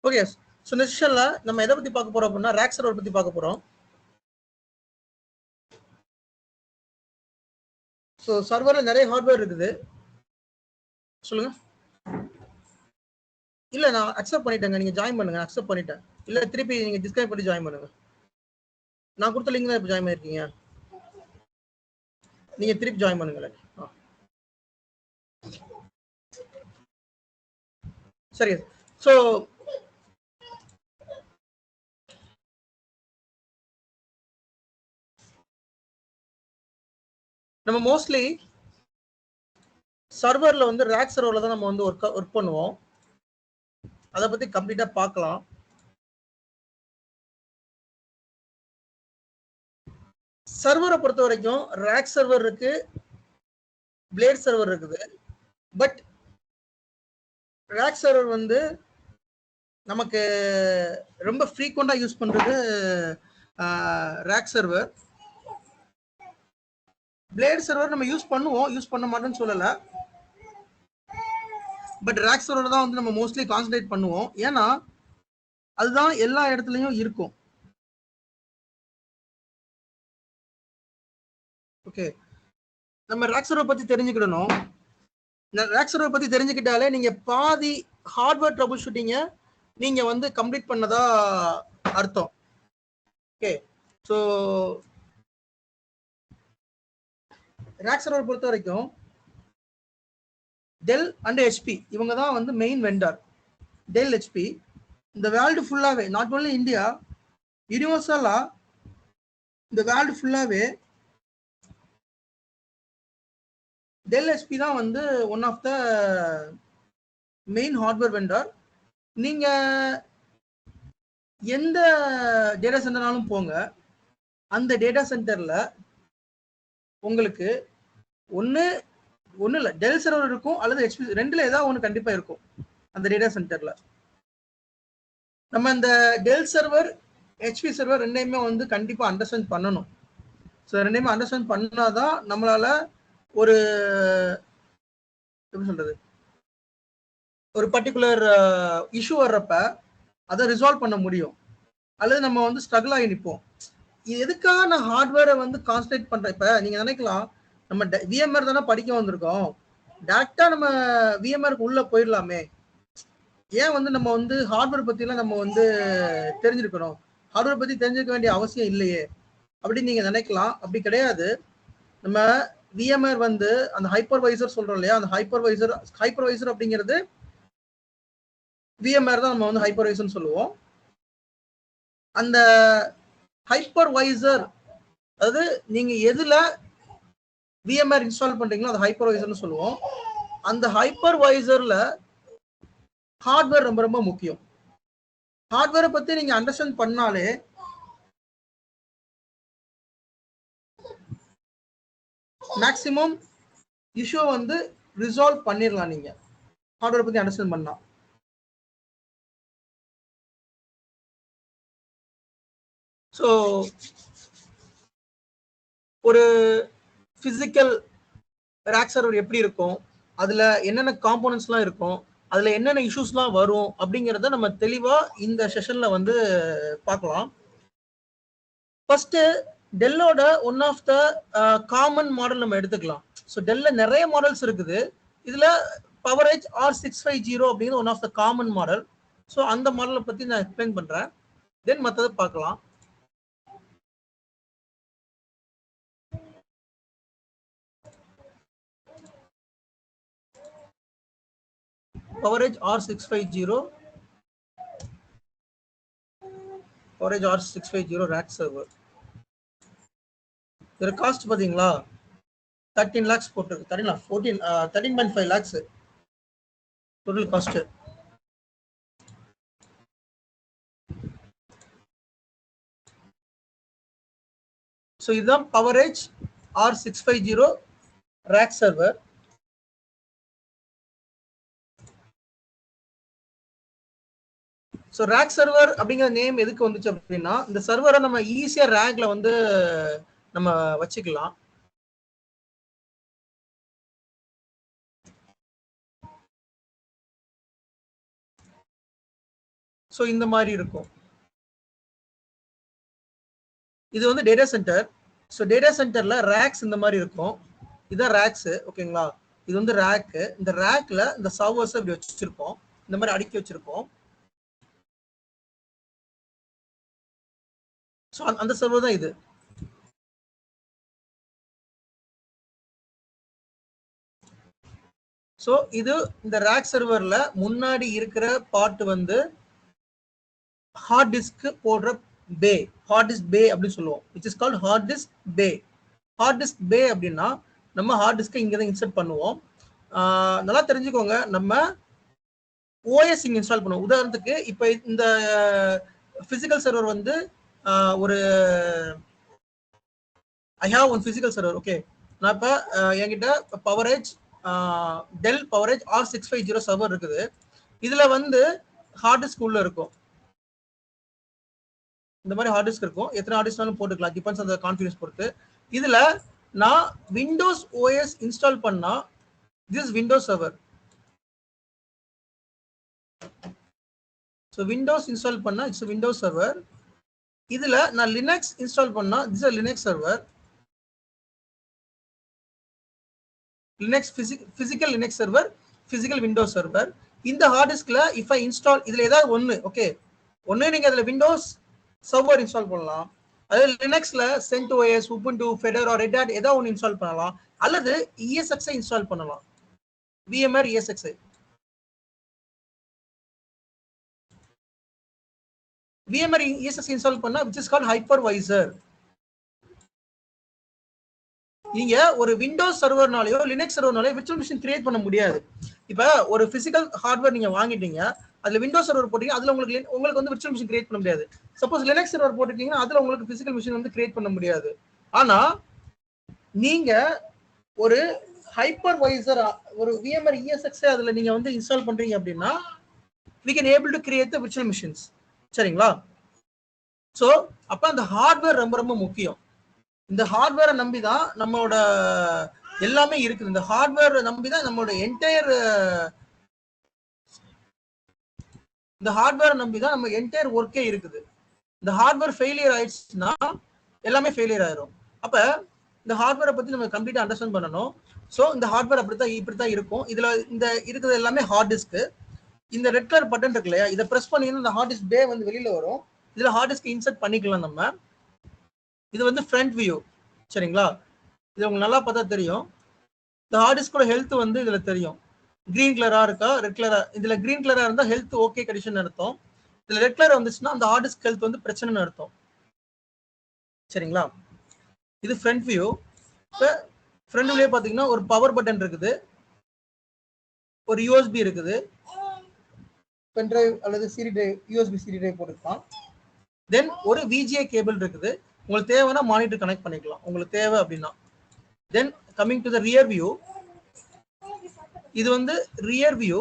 Okay. So இந்த செஷன்ல நம்ம எதை பத்தி பார்க்க போறோம் அப்படின்னா ரேக் சர்வர் பத்தி பார்க்க போறோம். ஸோ சர்வர்ல நிறைய ஹார்ட்வேர் இருக்குது. சொல்லுங்க. இல்ல நான் அக்செப்ட் பண்ணிட்டேங்க. நீங்க ஜாயின் பண்ணுங்க. அக்செப்ட் பண்ணிட்டேன். இல்ல திருப்பி நீங்க டிஸ்கிரைப் பண்ணி ஜாயின் பண்ணுங்க. நான் கொடுத்த லிங்க் தான் இப்போ ஜாயின் பண்ணிருக்கீங்க. நீங்க திருப்பி ஜாயின் பண்ணுங்க. சரி. ஸோ நம்ம மோஸ்ட்லி சர்வர்ல வந்து ரேக் சர்வர்ல தான் நம்ம வந்து ஒர்க் பண்ணுவோம். அதை பத்தி கம்ப்ளீட்டா பார்க்கலாம். சர்வரை பொறுத்த வரைக்கும் ரேக் சர்வர் இருக்கு, பிளேட் சர்வர் இருக்குது. பட் ரேக் சர்வர் வந்து நமக்கு ரொம்ப ஃப்ரீக்வெண்டா யூஸ் பண்றது ரேக் சர்வர். பிளேட் சர்வர் நம்ம யூஸ் பண்ணுவோம், யூஸ் பண்ண மாட்டோம்னு சொல்லல. பட் ரேக் சர்வர் தான் வந்து நம்ம மோஸ்ட்லி கான்சன்ட்ரேட் பண்ணுவோம். ஏன்னா அதுதான் எல்லா இடத்துலயும் இருக்கும். ஓகே, நம்ம ரேக் சர்வர் பத்தி தெரிஞ்சுக்கிடணும். ரேக் சர்வர் பத்தி தெரிஞ்சுக்கிட்டாலே நீங்க பாதி ஹார்ட்வேர் ட்ரபிள் ஷூட்டிங்க நீங்க வந்து கம்ப்ளீட் பண்ணதா அர்த்தம். ஓகே, ஸோ ரேக் சர்வர் பொறுத்த வரைக்கும் டெல் அண்ட் ஹெச்பி இவங்க தான் வந்து மெயின் வெண்டர். டெல், ஹெச்பி இந்த வேர்ல்டு ஃபுல்லாவே, நாட் ஓன்லி இந்தியா, யூனிவர்சலா இந்த வேர்ல்டு ஃபுல்லாவே டெல், ஹெச்பி தான் வந்து one of the main hardware vendor. நீங்க எந்த டேட்டா சென்டர்னாலும் போங்க, அந்த டேட்டா சென்டர்ல உங்களுக்கு ஒன்று இல்லை டெல் சர்வர் இருக்கும் அல்லது ஹெச்பி, ரெண்டுல ஏதாவது ஒன்று கண்டிப்பா இருக்கும் அந்த டேட்டா சென்டர்ல. நம்ம இந்த டெல் சர்வர், ஹெச்பி சர்வர் ரெண்டையுமே வந்து கண்டிப்பா அண்டர்ஸ்டாண்ட் பண்ணணும். ஸோ ரெண்டையுமே அண்டர்ஸ்டாண்ட் பண்ணாதான் நம்மளால ஒரு எப்படி சொல்றது, ஒரு பர்டிகுலர் இஷ்யூ வர்றப்ப அதை ரிசால்வ் பண்ண முடியும். அல்லது நம்ம வந்து ஸ்ட்ரகிள் ஆகி நிற்போம். எதுக்காக நான் ஹார்ட்வேரை வந்து கான்சன்ட்ரேட் பண்றேன்? இப்ப நீங்க நினைக்கலாம் நம்ம விஎம்ஆர் தானே படிக்க வந்திருக்கோம், டேரக்டா நம்ம விஎம்ஆருக்கு உள்ள போயிடலாமே, ஏன் வந்து நம்ம வந்து ஹார்ட்வேர் பத்திலாம் நம்ம வந்து தெரிஞ்சிருக்கணும், ஹார்ட்வேர் பத்தி தெரிஞ்சிருக்க வேண்டிய அவசியம் இல்லையே அப்படின்னு நீங்க நினைக்கலாம். அப்படி கிடையாது. நம்ம விஎம்ஆர் வந்து அந்த ஹைப்பர்வைசர் சொல்றோம் இல்லையா, அந்த ஹைப்பர்வைசர் அப்படிங்கிறது விஎம்ஆர் தான் நம்ம வந்து ஹைப்பர்வைசர்னு சொல்லுவோம். அந்த ஹைப்பர்வைசர், அதாவது நீங்க எதுல விஎம்ஆர் இன்ஸ்டால் பண்றீங்களோ அது ஹைப்பர்வைசர்னு சொல்லுவோம். அந்த ஹைப்பர்வைசர்ல ஹார்ட்வேர் ரொம்ப ரொம்ப முக்கியம். ஹார்ட்வேரை பத்தி நீங்க அண்டர்ஸ்டாண்ட் பண்ணாலே மேக்சிமம் இஷ்யூ வந்து ரிசால்வ் பண்ணிடலாம் நீங்க ஹார்ட்வேர் பத்தி அண்டர்ஸ்டாண்ட் பண்ணா. ஸோ ஒரு பிசிக்கல் ரேக் சர்வர் எப்படி இருக்கும், அதுல என்னென்ன காம்போனன்ட்ஸ்லாம் இருக்கும், அதுல என்னென்ன இஷ்யூஸ்லாம் வரும் அப்படிங்கிறத நம்ம தெளிவா இந்த செஷன்ல வந்து பார்க்கலாம். ஃபர்ஸ்ட் டெல்லோட one of the common model நம்ம எடுத்துக்கலாம். ஸோ டெல்ல நிறைய மாடல்ஸ் இருக்குது. இதுல பவரேஜ் R650 அப்படிங்கிறது one of the common model. So அந்த மாடலை பத்தி நான் எக்ஸ்பிளைன் பண்றேன், தென் மற்றதை பார்க்கலாம். PowerEdge R650, PowerEdge R650 rack server. இதோட காஸ்ட் பாத்தீங்களா, 13 lakhs போட்டிருக்கு. 13.5 lakhs டோட்டல் காஸ்ட். ஸோ இதுதான் பவரேஜ் R650 rack server. So rack server அப்படிங்கிற நேம் எதுக்கு வந்துச்சு அப்படின்னா, இந்த சர்வரை நம்ம ஈஸியா ரேக்ல வந்து நம்ம வச்சுக்கலாம். ஸோ இந்த மாதிரி இருக்கும். இது வந்து டேட்டா சென்டர். ஸோ டேட்டா சென்டர்ல ரேக்ஸ் இந்த மாதிரி இருக்கும். இதான் ரேக்ஸ், ஓகேங்களா? இது வந்து ரேக்கு. இந்த ரேக்ல இந்த சர்வர்ஸ் இப்படி வச்சிருப்போம், இந்த மாதிரி அடுக்கி வச்சிருப்போம். ஸோ அந்த சர்வர் தான் இது. ஸோ இது இந்த ரேக் சர்வர்ல முன்னாடி இருக்கிற பார்ட் வந்து ஹார்ட் டிஸ்க் போடுற பே, ஹார்ட் டிஸ்க் பே அப்படின்னு சொல்லுவோம், which is called hard disk bay. Hard disk bay அப்படின்னா நம்ம ஹார்ட் டிஸ்கை இங்கே தான் இன்சர்ட் பண்ணுவோம். நல்லா தெரிஞ்சுக்கோங்க, நம்ம ஓஎஸ் இங்கே இன்ஸ்டால் பண்ணுவோம். உதாரணத்துக்கு இப்போ இந்த பிசிக்கல் சர்வர் வந்து ஒரு I have one physical server. Okay, நான் இப்போ என்கிட்ட பவரேஜ் டெல் பவரேஜ் R650 சர்வர் இருக்குது. இதுல வந்து ஹார்ட் டிஸ்க் உள்ள இருக்கும், இந்த மாதிரி ஹார்ட் டிஸ்க் இருக்கும். எத்தனை ஹார்ட் டிஸ்க்னாலும் போட்டுக்கலாம், டிபெண்ட்ஸ் அந்த கான்ஃபிகரேஷன் பொறுத்து. இதுல நான் விண்டோஸ் ஓஎஸ் இன்ஸ்டால் பண்ணா this Windows server. So Windows install பண்ணா இட்ஸ் விண்டோஸ் சர்வர். இதுல நான் லினக்ஸ் இன்ஸ்டால் பண்ணா this Linux server. Linux physical Linux server, physical Windows server. இந்த ஹார்ட் டிஸ்க்ல இஃப் ஐ இன்ஸ்டால் இதுல ஏதாவது ஒன்று, ஓகே, ஒன்று நீங்க அதுல விண்டோஸ் சர்வர் இன்ஸ்டால் பண்ணலாம், அதாவது லினக்ஸ்ல CentOS, Ubuntu, Fedora, Red Hat ஏதாவது ஒன்று இன்ஸ்டால் பண்ணலாம், அல்லது ESXi இன்ஸ்டால் பண்ணலாம், VMware ESXi. VMware ESXi install பண்ணா which is called hypervisor. நீங்க ஒரு விண்டோஸ் சர்வர்னாலயோ லினக்ஸ் சர்வர்னாலயோ விர்ச்சுவல் மிஷின் கிரியேட் பண்ண முடியாது. இப்ப ஒரு பிசிக்கல் ஹார்ட்வேர் நீங்க வாங்கிட்டீங்க, அதுல விண்டோஸ் சர்வர் போட்டீங்க, அதுல உங்களுக்கு வந்து விர்ச்சுவல் மிஷின் கிரியேட் பண்ண முடியாது. சப்போஸ் லினக்ஸ் சர்வர் போட்டுட்டீங்கன்னா அதுல உங்களுக்கு பிசிக்கல் மிஷின் வந்து கிரியேட் பண்ண முடியாது. ஆனா நீங்க ஒரு ஹைப்பர்வைசர், ஒரு VMware ESXi அதுல நீங்க வந்து இன்ஸ்டால் பண்றீங்க அப்படின்னா we can able to create the virtual machines. சரிங்களா? சோ அப்ப அந்த ஹார்ட்வேர் ரொம்ப ரொம்ப முக்கியம். இந்த ஹார்ட்வேரை நம்பி தான் நம்மளோட எல்லாமே இருக்குது. இந்த ஹார்ட்வேர் நம்பி தான் நம்மளோட என்டையர், இந்த ஹார்ட்வேரை நம்பி தான் நம்ம என்டையர் ஒர்க்கே இருக்குது. இந்த ஹார்ட்வேர் ஃபெயிலியர் ஆயிடுச்சுன்னா எல்லாமே ஃபெயிலியர் ஆயிரும். அப்ப இந்த ஹார்ட்வேரை பத்தி நம்ம கம்ப்ளீட்டா அண்டர்ஸ்டாண்ட் பண்ணணும். ஸோ இந்த ஹார்ட்வேர் இப்படித்தான் இருக்கும். இதுல இந்த இருக்கிறது எல்லாமே ஹார்ட் டிஸ்க். இந்த ரெட் கலர் பட்டன் இருக்கு இல்லையா, இதை பிரஸ் பண்ணீங்கன்னா இந்த ஹார்ட் டிஸ்க் பே வந்து வெளியில வரும். இதுல ஹார்ட் டிஸ்க் இன்சர்ட் பண்ணிக்கலாம் நம்ம. இது வந்து ஃப்ரண்ட் வியூ, சரிங்களா? இது உங்களுக்கு நல்லா பார்த்தா தெரியும். இந்த ஹார்ட் டிஸ்கோட ஹெல்த் வந்து இதுல தெரியும். கிரீன் கலரா இருக்கா, ரெட் கலரா? இதுல கிரீன் கலரா இருந்தா ஹெல்த் ஓகே கண்டிஷன் அர்த்தம். இதுல ரெட் கலர் வந்துச்சுன்னா அந்த ஹார்ட் டிஸ்க் ஹெல்த் வந்து பிரச்சனைன்னு அர்த்தம். சரிங்களா? இது ஃப்ரண்ட் வியூ. இப்போ ஃப்ரண்ட் வியூலே பாத்தீங்கன்னா ஒரு பவர் பட்டன் இருக்குது, ஒரு USB இருக்குது, பென் டிரைவ் அல்லது CD drive, USB CD drive போட்டுக்கலாம். தென் ஒரு VGA கேபிள் இருக்குது, உங்களுக்கு தேவைன்னா மானிட்டர் கனெக்ட் பண்ணிக்கலாம் உங்களுக்கு தேவை அப்படின்னா. Then coming to the rear view, இது வந்து ரியர் வியூ.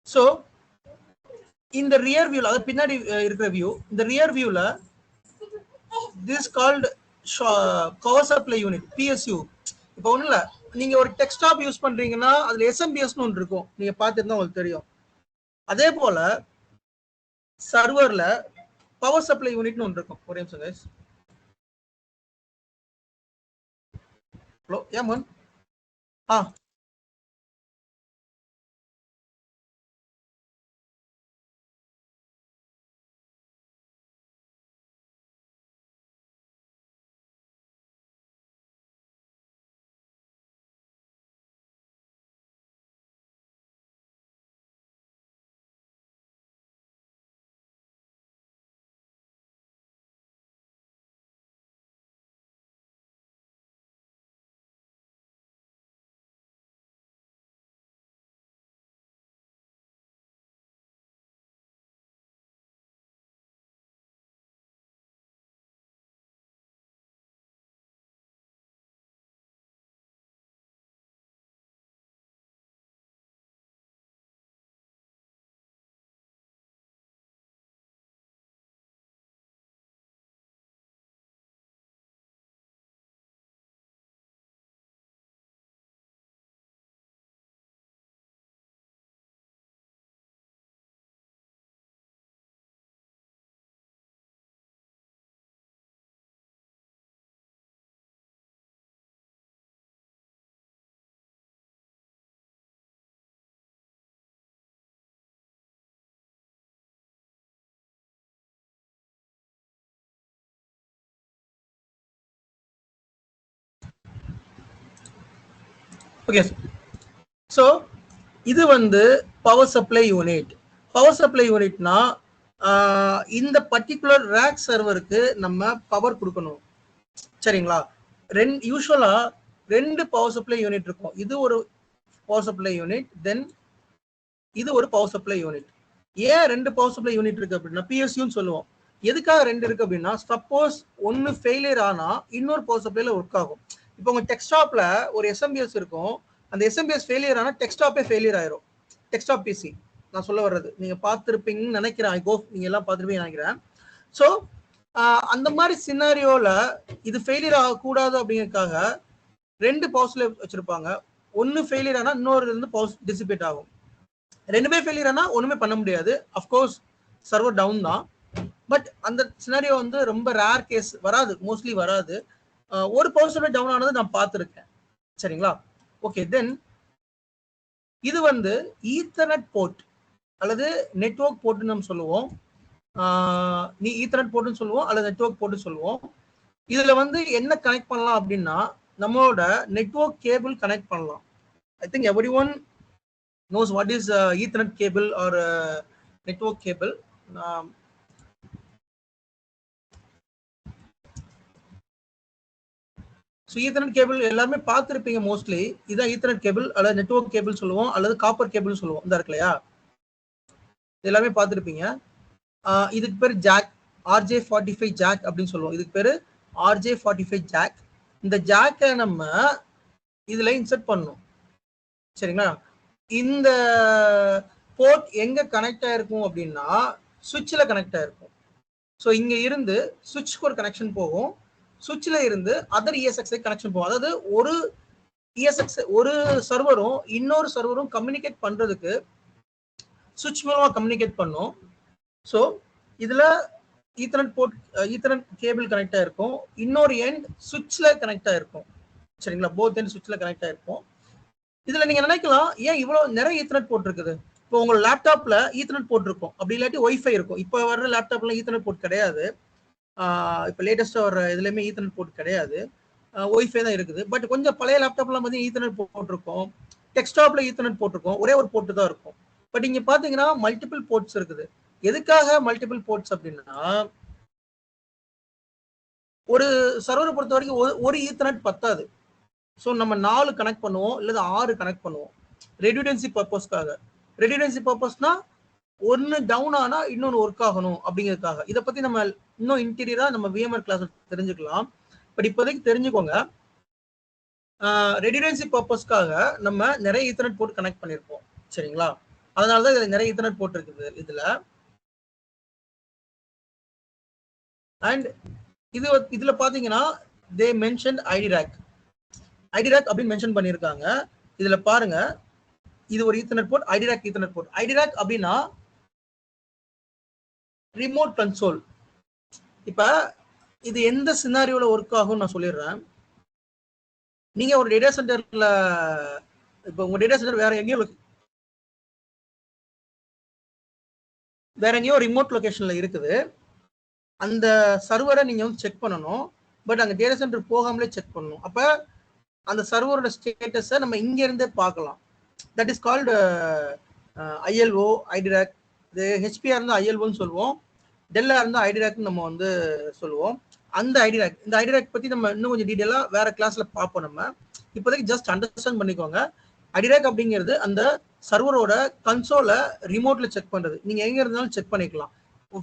ஸோ இந்த ரியர் வியூல, அதாவது பின்னாடி இருக்கிற வியூ, இந்த ரியர் வியூல this called power supply unit, PSU. இப்போ ஒன்றும் இல்லை, நீங்க ஒரு டெஸ்க்டாப் யூஸ் பண்றீங்கன்னா அதுல SMPSன்னு ஒன்று இருக்கும், நீங்க பார்த்துருந்தா உங்களுக்கு தெரியும். அதே போல சர்வர்ல பவர் சப்ளை யூனிட்னு ஒன்று இருக்கும். ஒரே நிமிஷம் கைஸ். ஹலோ ஏமன். ஓகே. ஸோ இது வந்து power supply unit. Power supply யூனிட்னா இந்த பர்டிகுலர் ரேக் சர்வருக்கு நம்ம பவர் கொடுக்கணும். சரிங்களா? யூஸ்வலா 2 பவர் சப்ளை யூனிட் இருக்கும். இது ஒரு பவர் சப்ளை யூனிட், தென் இது ஒரு பவர் சப்ளை யூனிட். ஏன் 2 பவர் சப்ளை யூனிட் இருக்கு அப்படின்னா பிஎஸ்யூன்னு சொல்லுவோம். எதுக்காக 2 இருக்கு அப்படின்னா சப்போஸ் ஒன்னு ஃபெயிலியர் ஆனா இன்னொரு பவர் சப்ளைல ஒர்க் ஆகும். இப்போ உங்க டெஸ்க்டாப்ல ஒரு எஸ்எம்பிஎஸ் இருக்கும். அந்த எஸ்எம்பிஎஸ் ஃபெயிலியர் ஆனா டெஸ்க்டாப்பே ஃபெயிலியர் ஆயிரும். டெஸ்க்டாப் பிசி நான் சொல்ல வர்றது நீங்க பார்த்துருப்பீங்கன்னு நினைக்கிறேன். ஐ கோப் நீங்க எல்லாம் பார்த்துருப்பீங்கன்னு நினைக்கிறேன். ஸோ அந்த மாதிரி சினாரியோல இது ஃபெயிலியர் ஆகக்கூடாது அப்படிங்கிறதுக்காக 2 பவர் சப்ளை வச்சிருப்பாங்க. ஒன்னு ஃபெயிலியர் ஆனா இன்னொரு இருந்து பவர் டிசிபேட் ஆகும். 2மே ஃபெயிலியர் ஆனா ஒண்ணுமே பண்ண முடியாது. அஃப்கோர்ஸ் சர்வர் டவுன் தான். பட் அந்த சினாரியோ வந்து ரொம்ப ரேர் கேஸ், வராது, மோஸ்ட்லி வராது. ஒரு பவர் சப்ளை டவுன் ஆனது நான் பார்த்துருக்கேன். சரிங்களா? ஓகே, தென் இது வந்து ஈத்தர்நெட் போர்ட் அல்லது நெட்வொர்க் போர்ட்னு நம்ம சொல்லுவோம். நீ ஈத்தர்நெட் போர்ட்னு சொல்லுவோம் அல்லது நெட்வொர்க் போர்ட்னு சொல்லுவோம். இதுல வந்து என்ன கனெக்ட் பண்ணலாம் அப்படின்னா நம்மளோட நெட்வொர்க் கேபிள் கனெக்ட் பண்ணலாம். I think every one knows what is Ethernet cable or network cable. So ethernet cable எல்லாருமே பார்த்துருப்பீங்க மோஸ்ட்லி. இதான் ஈத்தர்நெட் கேபிள் அல்லது நெட்வொர்க் கேபிள் சொல்லுவோம் அல்லது காப்பர் கேபிள் சொல்லுவோம். இந்த இருக்கு இல்லையா, எல்லாமே பார்த்துருப்பீங்க. இதுக்கு பேர் ஜாக், RJ45 ஜாக் அப்படின்னு சொல்லுவோம். இதுக்கு பேரு RJ45 ஜாக். இந்த ஜாக்கை நம்ம இதுல இன்சர்ட் பண்ணணும். சரிங்களா? இந்த போர்ட் எங்க கனெக்ட் ஆயிருக்கும் அப்படின்னா சுவிட்சில் கனெக்ட் ஆயிருக்கும். ஸோ இங்க இருந்து சுவிட்ச்க்கு ஒரு கனெக்ஷன் போகும், சுவிட்சில் இருந்து அதர் இஎஸ்எக்ஸ் கனெக்ஷன் போகும். அதாவது ஒரு இஎஸ்எக்ஸ் ஒரு சர்வரும் இன்னொரு சர்வரும் கம்யூனிகேட் பண்றதுக்கு சுவிட்ச் மூலமா கம்யூனிகேட் பண்ணும். ஸோ இதுல ethernet board, ethernet cable connect ஆயிருக்கும், இன்னொரு எண்ட் சுவிட்ச்ல கனெக்ட் ஆயிருக்கும். சரிங்களா? போத் எண்ட் சுவிட்ச்ல கனெக்ட் ஆயிருக்கும். இதுல நீங்க நினைக்கலாம் ஏன் இவ்வளவு நிறைய ஈத்தர்நெட் போர்ட் இருக்குது. இப்போ உங்க லேப்டாப்ல ஈத்தர்நெட் போர்ட் இருக்கும், அப்படி இல்லாட்டி ஒய்ஃபை இருக்கும். இப்போ வர்ற லேப்டாப்ல ஈத்தர்நெட் போர்ட் கிடையாது. இப்போ லேட்டஸ்டா வர்ற இதுலயுமே ஈத்தர்நெட் போர்ட் கிடையாது, ஒய்ஃபை தான் இருக்குது. பட் கொஞ்சம் பழைய லேப்டாப்லாம் பார்த்தீங்கன்னா ஈத்தர்நெட் போர்ட் இருக்கும், டெஸ்க்டாப்ல ஈத்தர்நெட் போர்ட் இருக்கும், ஒரே ஒரு போர்ட் தான் இருக்கும். பட் இங்க பாத்தீங்கன்னா மல்டிபிள் போர்ட்ஸ் இருக்குது. எதுக்காக மல்டிபிள் போர்ட்ஸ் அப்படின்னா ஒரு சர்வரை பொறுத்த வரைக்கும் ஒரு ஈத்தர்நெட் பத்தாது. ஸோ நம்ம 4 கனெக்ட் பண்ணுவோம் இல்லது 6 கனெக்ட் பண்ணுவோம் ரெடியூடன்சி பர்பஸ்க்காக. ரெடியூடன்சி பர்பஸ்னா ஒன்னு டவுன் ஆனா இன்னொன்று ஒர்க் ஆகணும் அப்படிங்கிறதுக்காக. இதை பத்தி நம்ம இன்னும் இன்டீரியரா நம்ம VMware கிளாஸ் தெரிஞ்சுக்கலாம். பட் இப்போதைக்கு தெரிஞ்சுக்கோங்க, ரெடியூடன்சி பர்பஸ்க்காக நம்ம நிறைய ஈத்தர்நெட் போர்ட் கனெக்ட் பண்ணியிருப்போம். சரிங்களா? அதனாலதான் இதுல நிறைய ஈத்தர்நெட் போர்ட் இருக்குது இதுல. அண்ட் இதுல பாத்தீங்கன்னா தே மென்ஷன் ஐடி ரேக் அப்படின்னு மென்ஷன் பண்ணியிருக்காங்க. இதுல பாருங்க, இது ஒரு Ethernet port, iDRAC Ethernet port. IDRAC அப்படின்னா ரிமோட் கன்சோல். இப்ப இது எந்த சினாரியோல ஒர்க் ஆகும் நான் சொல்லிடுறேன். நீங்க ஒரு டேட்டா சென்டர்ல, இப்ப உங்க டேட்டா சென்டர் வேற எங்கேயோ ரிமோட் லொகேஷன்ல இருக்குது. அந்த சர்வரை நீங்க வந்து செக் பண்ணணும். பட் அங்க டேட்டா சென்டர் போகாமலே செக் பண்ணணும். அப்ப அந்த சர்வரோட ஸ்டேட்டஸை நம்ம இங்க இருந்தே பார்க்கலாம். That is called ILO, iDRAC. இது ஹெச்பியா இருந்தா ILOன்னு சொல்லுவோம், டெல்லா இருந்தா ஐடி ரேக்னு நம்ம வந்து சொல்லுவோம். அந்த ஐடி ரேக், இந்த ஐடி ரேக் பத்தி நம்ம இன்னும் கொஞ்சம் டீடைலா வேற கிளாஸ்ல பார்ப்போம். நம்ம இப்போதைக்கு ஜஸ்ட் அண்டர்ஸ்டாண்ட் பண்ணிக்கோங்க. ஐடி ரேக் அப்படிங்கிறது அந்த சர்வரோட கன்சோலை ரிமோட்ல செக் பண்றது. நீங்க எங்க இருந்தாலும் செக் பண்ணிக்கலாம்.